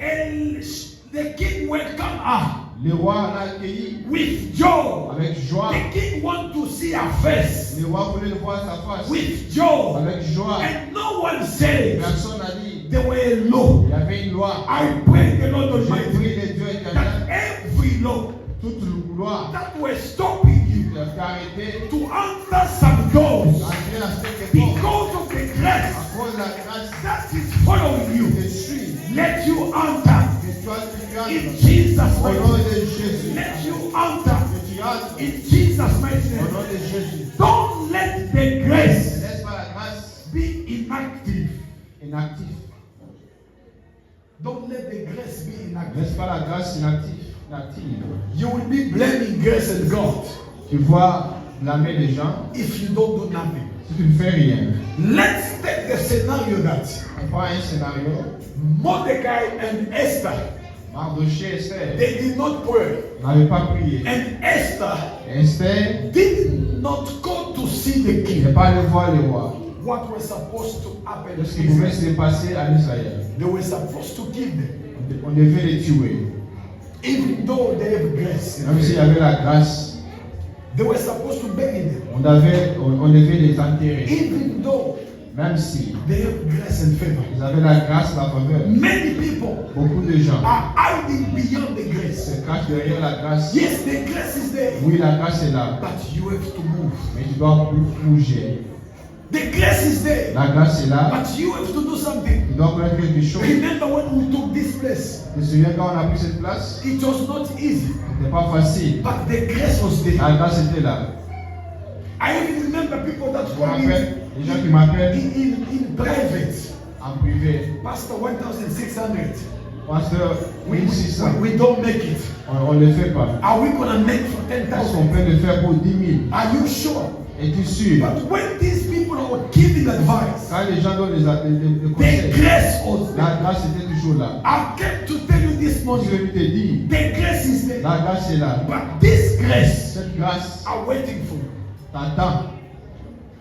the king welcome her le roi l'a accueilli with joy. avec joie. The king want to see her face Le roi voulait le voir sa face with joy. avec joie. And no one said Personne n'a dit, there were a law. il y avait une loi. I pray the Lord J'ai Almighty pris les dieux éternels, that every law toute loi that were stopping you qui a fait arrêter to enter some doors d'entrer dans cette époque because of the à grace cause de la grâce that is following you, de suit. let you enter Que toi tu in entres Jesus' au nom mighty name. de Jésus. Let you enter Que tu entres in Jesus' mighty au name. nom de Jésus. Don't let the grace Laisse pas la grâce be inactive. inactive. Don't let the grace be inactive. Laisse pas la grâce inactive. You will be blaming grace and God Tu vois blâmer les gens if you don't do nothing. si tu ne fais rien. Let's take the scenario that On prend un scénario. Mordecai and Esther, Mardoché et Esther they did not pray. n'avaient pas prié. And Esther Esther did not go to see the n'est king. pas allée voir le roi. What was supposed to happen Qu'est-ce to qui pouvait Israel? se passer à Israël? They were supposed to kill them. On devait les tuer. Even though they have grace. Même s'il y avait la grâce, They were supposed to bury them. on devait les enterrer. Even though Même si they have grace and favor. ils avaient la grâce, la faveur. Many people Beaucoup de gens are hiding beyond the grace. se cachent derrière la grâce. Yes, the grace is there, Oui, la grâce est là, but you have to move. mais tu dois bouger. The grace is there, La grâce est là, but you have to do something. tu dois faire quelque chose. Remember when we took this place, Tu te souviens quand on a pris cette place? it was not easy, C'était pas facile. but the grace was there. La grâce était là. I even remember people that Je me call me rappelle, les gens qui m'appellent in private, en privé. Pastor 1600. Pasteur, 1600. We don't make it. On ne le fait pas. Are we gonna make for Parce qu'on 10,000? peut le faire pour 10 000. Are you sure? Es-tu sûr? But when these people are giving advice, Quand les gens donnent des the conseils, grace was there. la grâce était toujours là. I came to tell you this Je morning, vais te dire, the grace is there. la grâce est là. But this grace Cette grâce are waiting for you. t'attend.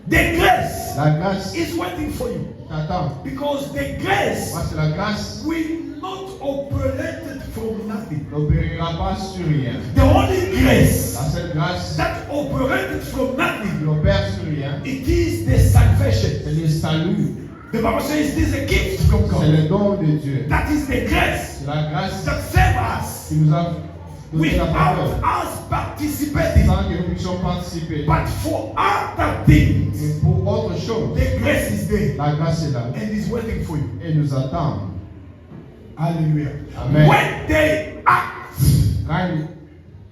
The grace La grâce is waiting for you. t'attend. Because the grace Parce que la grâce will not operate from nothing. n'opérera pas sur rien. The only grace La seule grâce that operated from qui nothing, opère sur rien, it is the salvation. c'est le salut. The Bible says this is a gift from C'est God. le don de Dieu. That is the grace C'est la grâce that saves us qui nous a donné la without faveur. us participating. Sans que nous puissions participer. But for other things, Mais pour autre chose, the grace is there la grâce est là and is waiting for you. et nous attend. Hallelujah. Amen. When they act, Quand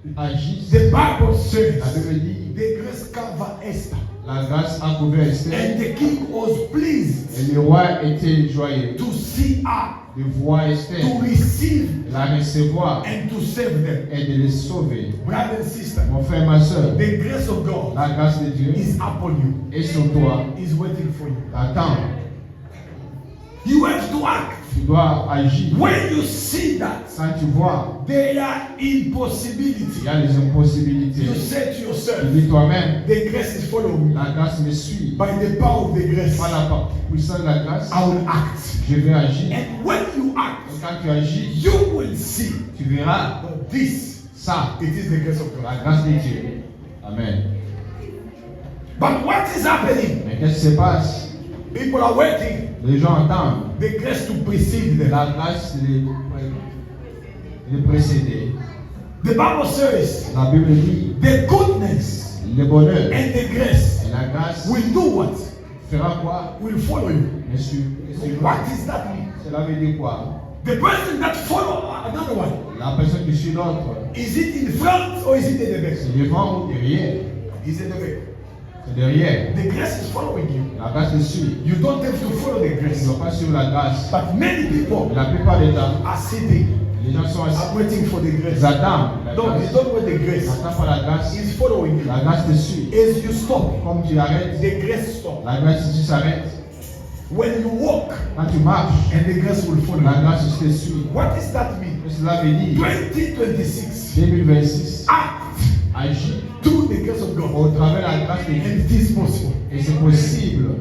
ils agissent, the Bible la says Bible dit, the grace covered Esther. la grâce a couvert Esther And the king was pleased et le roi était joyeux to see her, de voir Esther, to receive de la recevoir and to save them. et de les sauver. Brother and sister, Mon frère, ma soeur, the grace of God la grâce de Dieu is upon you, est sur toi. is waiting for you. Attends, You have to act. tu dois agir. When you see that Quand tu vois, there are il impossibilities, y a des impossibilités. you say to Tu yourself, dis toi-même, the grace is following me. la grâce me suit. By the power of the grace, Par la puissance de la grâce, I will act. je vais agir. And when you Et act, quand tu agis, you will see tu verras that this, ça, it is the grace of la God. grâce de Dieu. Amen. But what is happening? Mais qu'est-ce qui se passe? People are waiting Les gens attendent the grace to precede them. la grâce de les précéder. The Bible says La Bible dit, the goodness le bonheur and the grace et la grâce will do what? fera quoi? Will follow you. Me suivra. What does that mean? Cela veut dire quoi? The person that follow another one, La personne qui suit l'autre, is it in front or is it in the back? c'est devant ou derrière? Is it in the back? C'est derrière. The grace is following you. La grâce te suit. You don't have to follow the Tu ne grace. dois pas suivre la grâce. But many people Mais la plupart des temps, are sitting, les gens sont assis. are waiting for the grace. Ils attendent la No, you grâce. don't want the Ils grace. n'attendent pas la grâce. It's following you. La grâce te suit. As you stop, Comme tu arrêtes, the grace stop. la grâce si tu s'arrêtes. When you walk, Quand tu marches, and the grace will follow la you. grâce te suit. What does that mean? Cela veut dire 2026, 2026, act agis through the grace of God. au travers de la grâce de Dieu. And it is possible. Et c'est possible.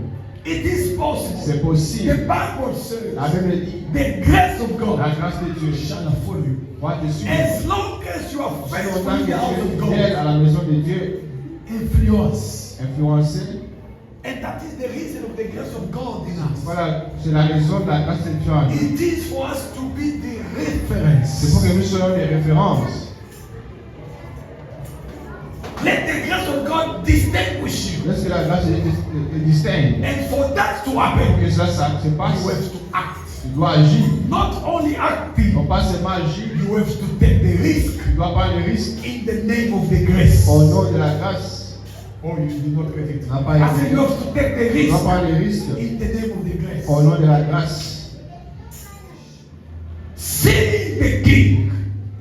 It is possible. C'est The possible. Bible says La Bible dit, the grace of la God grâce de Dieu shall follow you. va te suivre. As long as you are Si faithful longtemps in que the house of tu es fidèle God, à la maison de Dieu, influence. influencé, And that is the reason of the grace of God in us. voilà, c'est la raison de la grâce de Dieu en nous. It is for us to be the C'est reference. pour que nous soyons des références. Let the grace of God distinguish you. Laisse que la grâce te distingue. And for that to Pour happen, que ça se passe, you have to act. tu dois agir. Not only acting, Non pas seulement agir, you have to take the risk tu dois prendre le risque in the name of the grace. au nom de la grâce. Oh, you did not get it. Tu n'as pas I said you été. have to take the Tu dois risk prendre le risque in the name of the grace. au nom de la grâce. See the king.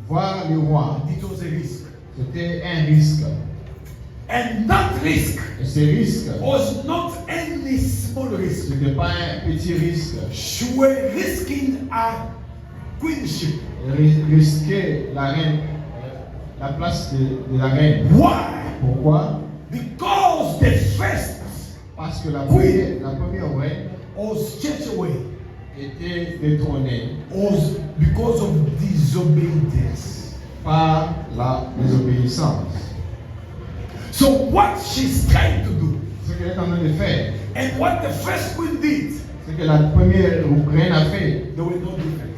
Voir le roi, It was a risk. c'était un risque. And that risk Et ce risque, was not any small risk. ce n'était pas un petit risque. You were risking a queenship. Risquer la reine, la place de la reine. Why? Pourquoi? Because the first Parce que la première reine was chased away. était détrônée Was because of disobedience. par la désobéissance. So what she's trying to do, Ce qu'elle est en train de faire, and what the first queen did, ce que la première reine a fait, there were no difference.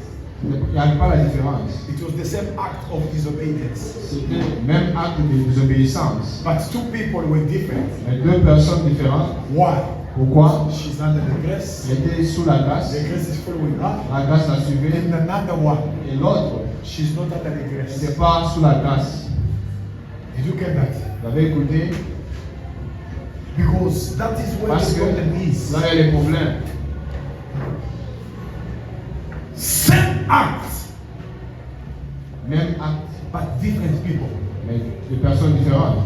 il n'y avait pas la différence. It was the same act of disobedience. C'était le même acte de désobéissance. But two people were different. Mais deux personnes différentes. Why? Pourquoi? She's under the grace. Elle était sous la grâce, The grace is following her. la grâce la suivait, And another one, et l'autre she's not under the grace. n'était pas sous la grâce. Did you get that? Vous avez écouté? Because that is where Parce the que problem is. là, il y a les problèmes. Same act, Même acte, but different people. mais de personnes différentes.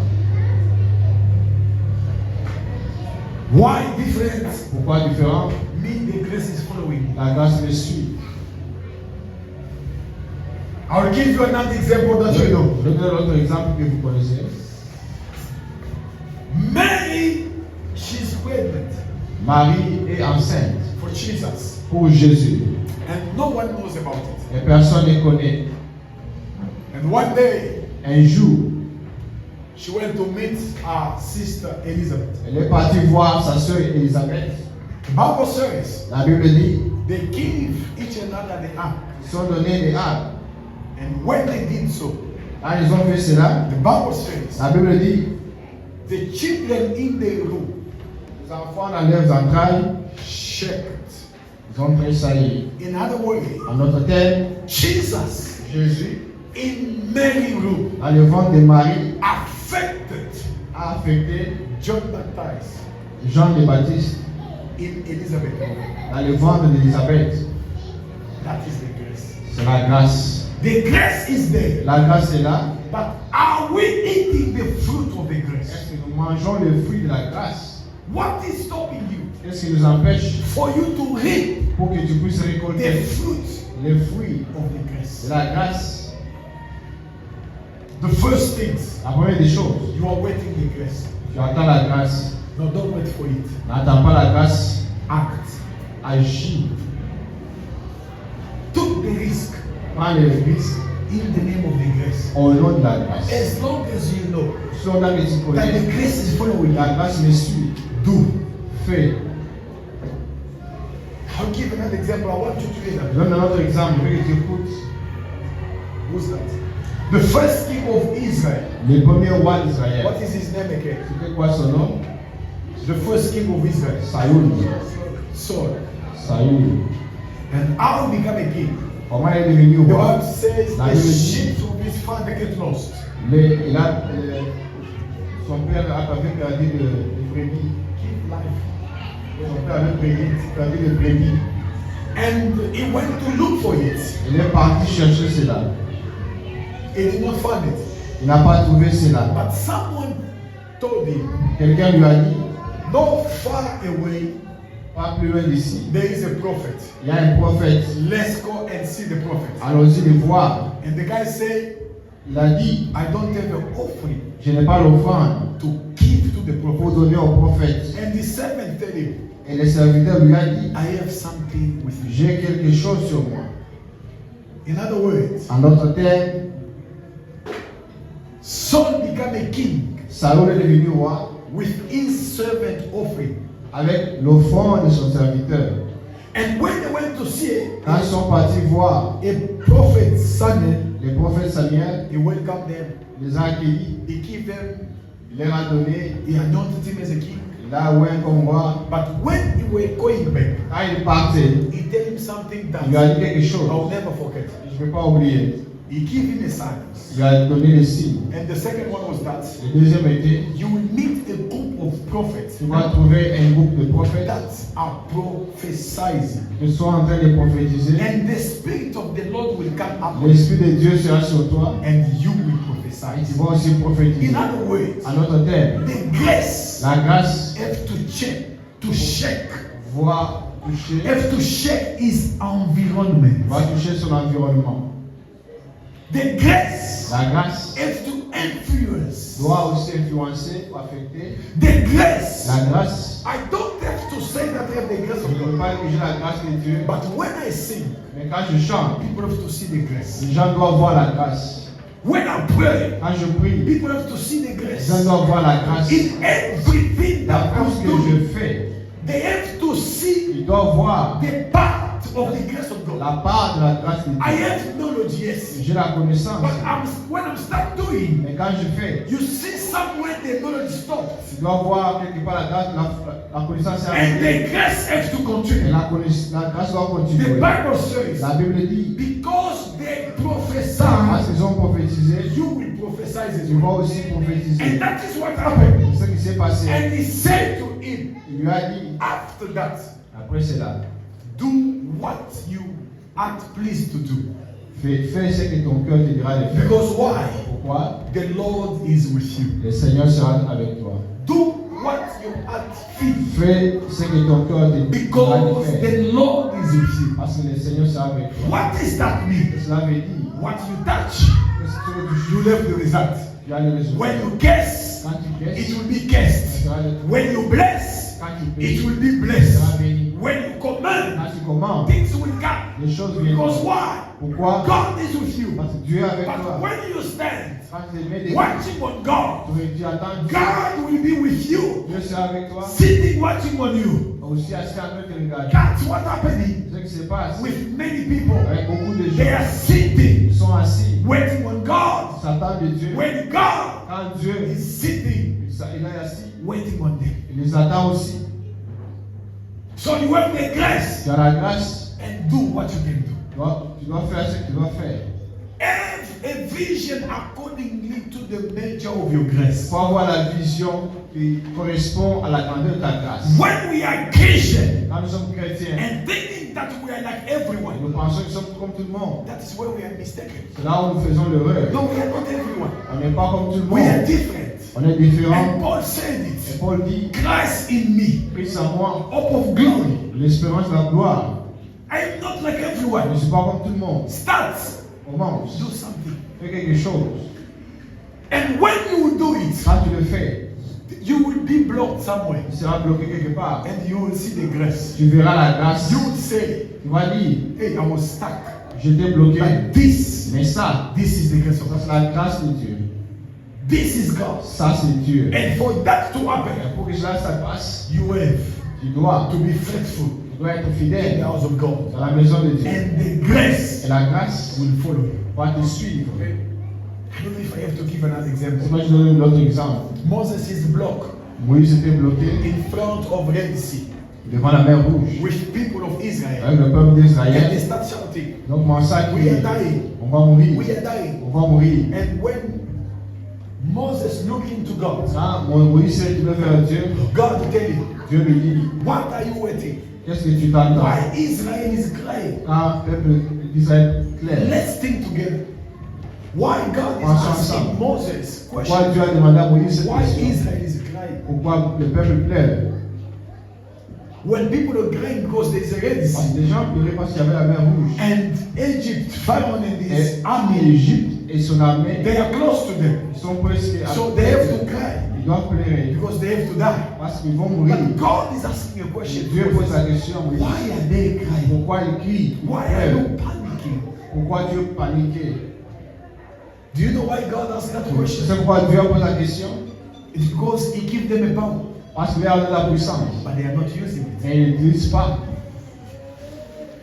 Why different? Pourquoi différents? Me, the grace is following. La grâce me suit. I'll give you another example that you know. Je donne l'autre exemple que vous connaissez. Mary, she's pregnant Marie est enceinte for Jesus, pour Jésus. and no one knows about it. Et personne ne connaît. And one day, Un jour, she went to meet her sister Elizabeth. elle est partie voir sa sœur Élisabeth. The Bible says La Bible dit, they give each another the ark. ils sont donnés des armes. And when they did so, Quand ils ont fait cela, the Bible says la Bible dit, the children in the room les enfants dans leurs entrailles, shaked. ils ont tressailli. In other words, En d'autres termes, Jesus Jésus, in Mary's room dans le ventre de Marie, affected a affecté John Baptist Jean le Baptiste in Elizabeth's room. dans le ventre d'Élisabeth. That is the grace. C'est la grâce. The grace is there. La grâce est là. But are we eating the fruit of the grace? Est-ce que nous mangeons le fruit de la grâce? What is stopping you Qu'est-ce qui nous empêche for you to reap pour que tu puisses the récolter fruit les fruits of the de grace? la grâce? The first things, La première des choses, you are waiting the grace. tu attends la grâce. No, don't wait for it. N'attends pas la grâce. Act. Agis. Took the risk Prends les risques in the name of the grace. au nom de la grâce. As long as you know Si on a les that connais, the grace is following la you, grâce me suit. do. Fais. I'll give another example. I want you to hear Je that. donne un autre exemple. Je veux que tu écoutes. Who's that? The first king of Israel. Le premier roi d'Israël. What is his name again? C'était quoi son nom? The first king of Israel. Saoul. Saul. Saoul. And how he became a king? Comment il est devenu The roi? Bible says La the Bible dit, sheep of his father get lost. Son père avait perdu le brebis. Keep life. Son père avait perdu le brebis. And he went to look for it. Il est parti chercher cela. He did not find it. Il n'a pas trouvé cela. But someone told him, Quelqu'un lui a dit, not far away, pas plus loin d'ici, there is a prophet. il y a un prophète. Let's go and see the prophet. Allons-y le voir. And the guy said, Il a dit, I don't have an offering je n'ai pas l'offrande to give to the pour prophet. donner au prophète. And the servant told him, Et le serviteur lui a dit, I have something with me. j'ai quelque chose sur moi. In other words, En d'autres termes, Saul became a king Saoul est devenu roi with his servant offering. avec l'offrande de son serviteur. And when they went to see Quand ils sont partis voir a prophet Samuel, le prophète Samuel, he welcomed them. il les a accueillis, He gave them, il leur a donné, he anointed him as a king. il a oint comme roi. But when he were going back, Quand il partait, he told him something that il lui a dit quelque chose. I'll never forget. Je ne vais pas oublier. He gave him a sign. Il lui a donné les signes. And the second one was that Le deuxième était, you will meet a group of prophets tu vas trouver un groupe de prophètes that are prophesying. qui sont en train de prophétiser. And the Spirit of the Lord will come up L'Esprit de Dieu sera sur toi and you will et prophesy. tu vas aussi prophétiser. In other words, En d'autres termes, the grace la grâce have to check, to shake, va toucher, have to shake his environment. va toucher son environnement. The grace La grâce have to influence. doit aussi influencer, affecter. The grace. La grâce, I don't have to say that I have the grace je of ne veux God. pas que j'ai la grâce de Dieu, But when I sing, mais quand je chante, people have to see the grace. les gens doivent voir la grâce. When I pray, Quand je prie, people have to see the les grace. gens doivent voir la grâce. In everything Dans that tout ce I'm que je doing, fais, they have to see ils doivent voir the part of the grace of God. la part de la grâce de I Dieu. have knowledge, yes. J'ai la connaissance, But when I'm start doing, mais quand je fais, you see somewhere the knowledge stops. tu dois voir quelque part la grâce, la connaissance est And arrêtée. the grace has to Et continue. la grâce doit The continuer. Bible says, La Bible dit, because they parce prophesy, qu'ils ont prophétisé, you will prophesy as tu vas well. aussi prophétiser. And that is what happened. C'est ce qui s'est passé. And he said to him, Il lui a dit, after that, après cela, do what you art pleased to do. fais ce que ton cœur te dira de faire. Because why? Pourquoi? The Lord is with you. Le Seigneur sera avec toi. Do what your heart feels. Fais ce que ton cœur te dira de Because faire. the Lord is with you. Parce que le Seigneur sera avec toi. What does that mean? Cela veut dire What you touch, que si tu veux toucher, you have the result. tu as le résultat. When you curse, Quand tu it caisses, will be cursed. tu auras le When you bless, Quand tu it bénis, will be tu blessed. seras béni. When you command, Quand tu commandes, things will come. les choses viennent. Because why? Pourquoi? God is with you. Parce que Dieu est avec But toi. when you stand Quand tu te mets des watching on God, tu attends Dieu. God will be with you. Dieu sera avec toi. Sitting watching on you. Aussi assis en train de te regarder. That's what happening Ce qui se passe with many people. avec beaucoup de They gens. are sitting, Ils sont assis. waiting on Ils God. s'attendent de Dieu. When God Quand Dieu is sitting, il est assis, waiting on them. il les attend aussi. So you have the grace Tu as la grâce. and do what you can do. Tu dois faire ce que tu dois faire. Have a vision accordingly to the measure of your grace. Il faut avoir la vision qui correspond à la grandeur de ta grâce. When we are Christian Quand nous sommes chrétiens, and thinking that we are like everyone, nous pensons que nous sommes comme tout le monde. that is where we are mistaken. C'est là où nous faisons l'erreur. No, we are not everyone. On n'est pas comme tout le We are monde. different. On est différent. And Paul said Et it. Paul dit, Christ in me, Christ en moi, hope of glory. l'espérance de la gloire. I am not like Je ne everyone. suis pas comme tout le monde. Start, Commence. do something. Fais quelque chose. And when you do it, Quand tu le fais, you will be blocked somewhere. tu seras bloqué quelque part. And you will see the grace. Tu verras la grâce. You will say, Tu vas dire, hey, I was stuck. j'étais bloqué. But this Mais ça, is the grace of ça God. c'est la grâce de Dieu. This is God. Ça c'est Dieu. And for that to Et happen, pour que cela se passe, you have tu dois to be faithful être in the fidèle house of God. dans la maison de Dieu. And the grace Et la grâce will follow you. va te suivre. I don't know if I have to give another example. C'est moi je donne l'autre exemple. Moses is blocked Moïse était bloqué in front of Red Sea devant la mer Rouge with people of Israel. avec le peuple And they d'Israël. start shouting, Donc commence à we crier, are dying, on va mourir, we are dying. on va mourir. And when Moses looked into God, Quand Moïse s'est tourné vers Dieu, God tell him, Dieu lui dit, what are you waiting? qu'est-ce que tu t'attends? Why Israel is crying? Quand le peuple d'Israël clair, Let's think together. Why God is asking Moses pourquoi question? Dieu a demandé à Moïse cette Why question? Israel is crying? Pourquoi le peuple pleure? When people are crying because there is a Red Parce Sea que les gens pleuraient parce qu'il y avait la mer Rouge. and Egypt, Pharaoh and his Et army, l'Égypte et son armée, they are close to them. ils sont presque à So they have to cry Ils doivent pleurer because they have to die. parce qu'ils vont mourir. But God is asking a question. Dieu pose la question à Moïse. Why are they crying? Pourquoi ils crient? Why are you panicking? Pourquoi Dieu paniquait? Do you know why God asked that question? C'est pourquoi Dieu pose la question? It's because He gives them a power, Parce qu'il a la puissance. but they are not using it. Et ils ne l'utilisent pas.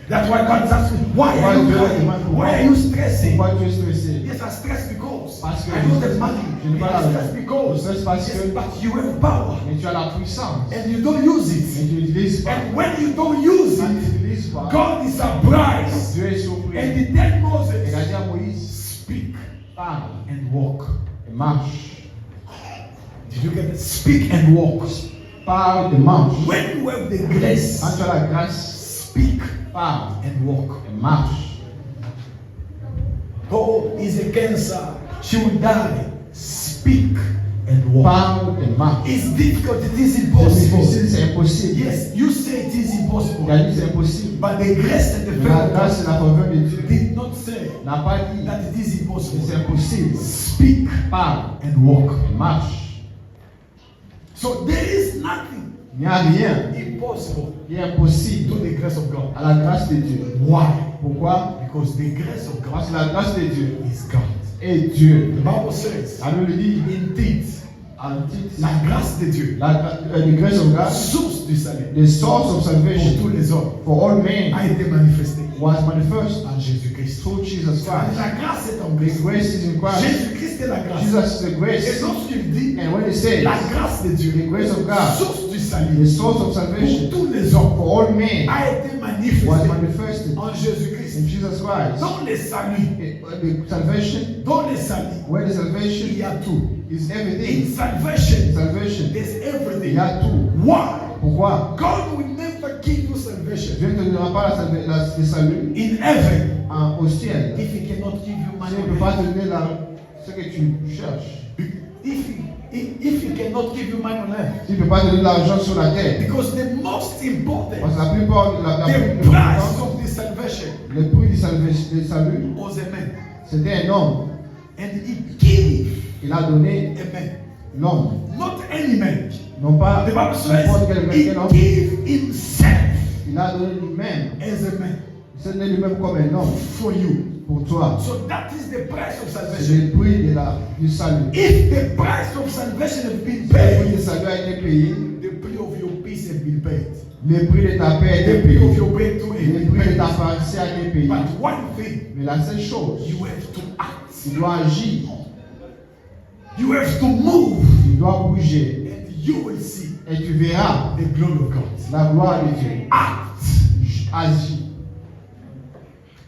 That's why God is asking, why are you crying? Why are you stressing? Pourquoi tu es stressé? Yes, I stress because Parce que I don't have money. je n'ai pas I stress l'argent. because Je stresse parce yes, que but you have power mais tu as la puissance. and you don't use Mais it. tu n'utilises pas. And when you don't use Quand tu it, n'utilises pas, God is surprised. Dieu est surpris. And He tells Il a Moses, dit à Moïse, speak parle and walk. et marche. Did you get it? Speak and walk. Parle et marche. When you have the grace, Quand tu as la grâce, speak parle and walk. et marche. Oh, is a cancer. She will die. Speak and walk. Parle et marche. It's difficult. It is C'est impossible. difficile, c'est impossible. Yes, you say it is Il impossible. a dit c'est impossible. But the grace and the Mais la favor grâce et la faveur de Dieu did not say n'a pas dit that it is que impossible. c'est impossible. Speak Parle and walk. et marche. So there is nothing Il n'y a rien impossible qui est impossible to the grace of God. à la grâce de Dieu. Why? Pourquoi? Because the grace of God Parce que la grâce de Dieu is God. est Dieu. The Bible says, La Bible dit indeed, en titre, la grâce de Dieu, the grace of God, source du salut the source of pour salvation tous les hommes, for all men a été manifestée was manifest en Jésus-Christ. through Jesus Christ. La grâce est en The Christ. grace is in Christ. Jésus-Christ est la grâce. Jesus is the Et grace. lorsqu'il dit And when he says la grâce de Dieu, the grace of God, source du the salut source of pour salvation tous les hommes, for all men a été was manifestée manifested en Jésus-Christ. in Jesus Christ. Dans les saluts, The salvation, dans les saluts, where the il salvation y a tout. is In everything. salvation, Salvation, there's il everything. y a tout. Why? Pourquoi? God will never give you salvation Dieu ne te donnera pas le salut in heaven au ciel. if He cannot give you money. Dieu ne peut pas te donner ce que tu cherches. If He cannot give you money on earth, Dieu ne peut pas te donner l'argent sur la terre. because the most important, Parce que la plupart, the price of the salvation le prix du salut, was a man, c'était un homme. and He gave Il a donné a man, l'homme. not any man. Non pas The Bible n'importe says quel He homme. gave Himself Il a donné lui-même. as a man Il s'est donné lui-même comme un homme for you. pour toi. So that is the price of C'est salvation. le prix du salut. If the price of salvation has been Le prix paid, du salut a été payé. the prix of your peace has been paid. Le prix de ta paix a été The prix payé. of your breakthrough has Le been prix de paid. ta farce a été payé. But one thing, Mais la seule chose, you have to act. tu dois agir. You have to move, Tu dois bouger. and you will see Et tu verras the glory of God. la gloire de Dieu. Act. Agis.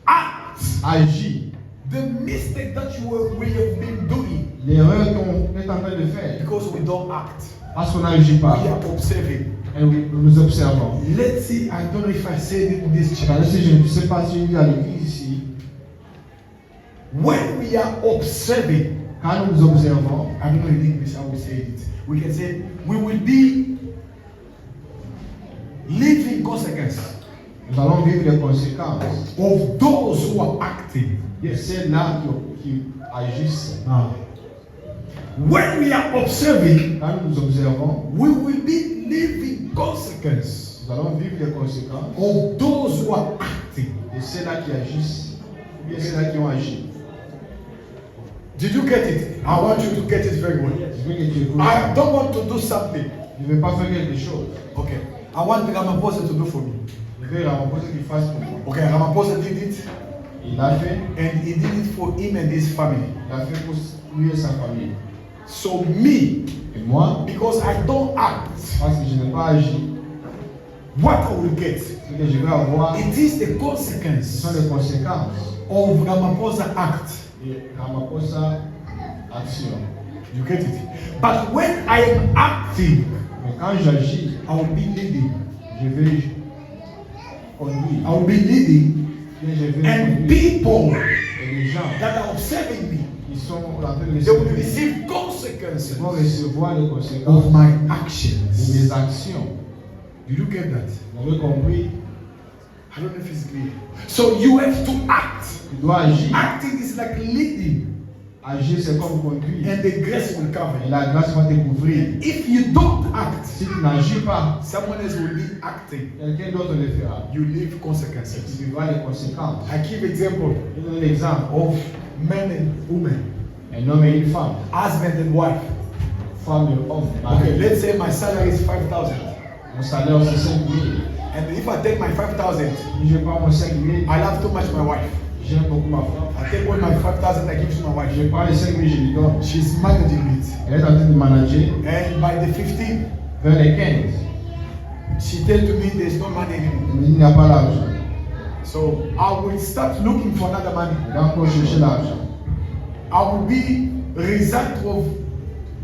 Act. Agis. The mistake that we have been doing L'erreur qu'on est en train de faire, because we don't act. parce qu'on n'agit pas, We are observing. et nous observons. Let's see. I don't know if I said it in this Regardez church. si je ne sais pas si il y a l'église ici. When we are observing, Quand nous observons, I don't know in English how we say it. We can say we will be living consequence nous allons vivre les conséquences of those who are acting. de ceux-là qui agissent. When we are observing, Quand nous observons, we will be living consequence nous allons vivre les conséquences of those who are acting. de ceux-là qui agissent, ou bien ceux-là qui ont agi. Did you get it? I want you to get it very well. Je veux que tu écoutes. I don't want to do something. Je ne vais pas faire quelque chose. Okay. I want Ramaphosa to do for me. Je vais Ramaphosa qu'il fasse pour moi. Okay, Ramaphosa did it. Il l'a fait. and he did it for him and his family. Il l'a fait pour lui et sa famille. So me, Et moi, because I don't act, parce que je n'ai pas agi, what I will get, ce que je vais avoir, it is the ce consequence sont les conséquences of Ramaphosa act. de Ramaphosa action. You get it? But when I am acting, Mais quand j'agis, I will be leading. je vais conduire. I will be leading, Et je vais and conduire. people Et les gens that are observing me, qui sont en train de they will me receive ils consequences vont recevoir les conséquences of my de actions. mes actions. Did you get that? Vous avez compris? I don't know if it's clear. So you have to act. Tu dois agir. Acting is like leading, Agir, c'est comme conduire. and the grace will cover Et you. la grâce va te couvrir. If you don't act, Si tu n'agis pas, someone else will be acting. quelqu'un d'autre le fera. You live consequences. Tu vivras les conséquences. I give example Je donne l'exemple. of men and women, Un homme et une femme. husband and wife. Femme et homme. Okay, let's say my salary is 5,000, Mon salaire c'est 5 000. and if I take my 5,000, Si je prends mon 5 000, I love too much my wife. j'aime beaucoup ma femme. I take all my 5,000 I give to my wife. Je prends les 5 000, je lui donne. She's managing it, Elle est en train de manager. and by the 15, Vers les 15, she tell to me there's no money anymore. elle me dit il n'y a pas l'argent. So I will start looking for another money. Elle va encore chercher l'argent. I will be result of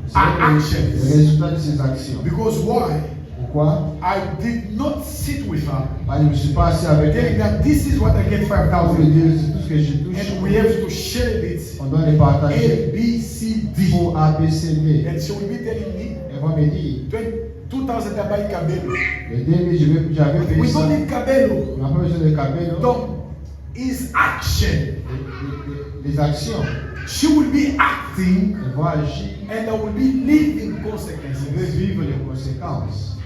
C'est le actions. résultat de ses actions. Because why? Pourquoi? I did not sit with her Parce que je ne me suis pas assis avec telling elle. that this is what I get Pour 5,000, lui dire c'est tout ce que je touche. and we have to share it On doit les partager. A, B, C, D. Pour A, B, C, D. And she will be telling me Elle va me dire 2,000 I buy Cabello. les 2000, j'avais payé We ça. don't need Cabello. On n'a pas besoin de cabello. Donc, is action. Les actions. She will be acting, Elle va agir. and I will be living Je vais consequences. vivre les conséquences.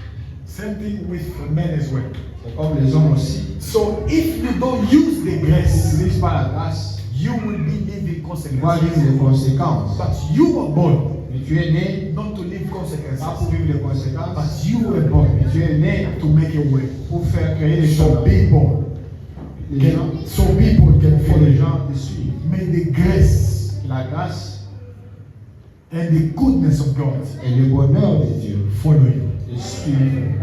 Same thing with men as well. C'est comme les hommes aussi. So if you don't use the Si tu grace, n'utilises pas la grâce, you will be living tu vas vivre consequences. les conséquences. But you were born Mais tu es né not to live pas pour consequences, vivre les conséquences. but you were born Mais tu es né to make a way. pour faire créer les So choses. people Les gens, so people can pour follow les you. gens te suivent. May the grace La grâce and the goodness of God et le bonheur de Dieu follow you. te suivent.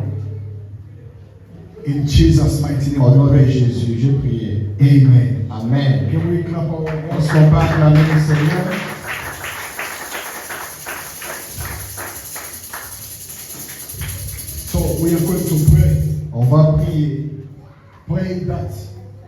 In Jesus' mighty name, Au nom we de pray. Jésus, je prie. Amen. Amen. Can we clap our Est-ce hands? qu'on peut acclamer le Seigneur? So we are going to pray. On va prier. Pray that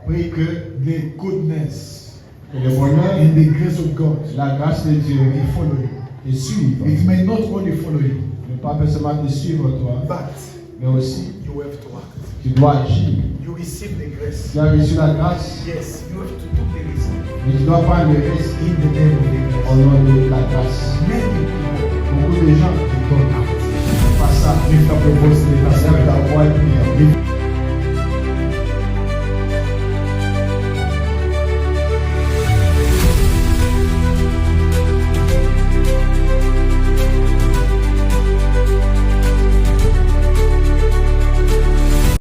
Prie que the goodness le bonheur and the grace of God et la grâce de Dieu may follow you. te suivent. It may not only follow you, Ne pas seulement te suivre toi, but mais aussi you have to act. tu dois agir. You receive the grace. Tu as reçu la grâce, Yes, you have to do the rest mais tu dois prendre le reste in the name of the au grace. nom de la grâce. Many people Beaucoup de gens they don't act. ne font pas ça. Lift up your voice, let us Lève pray. ta voix et prie.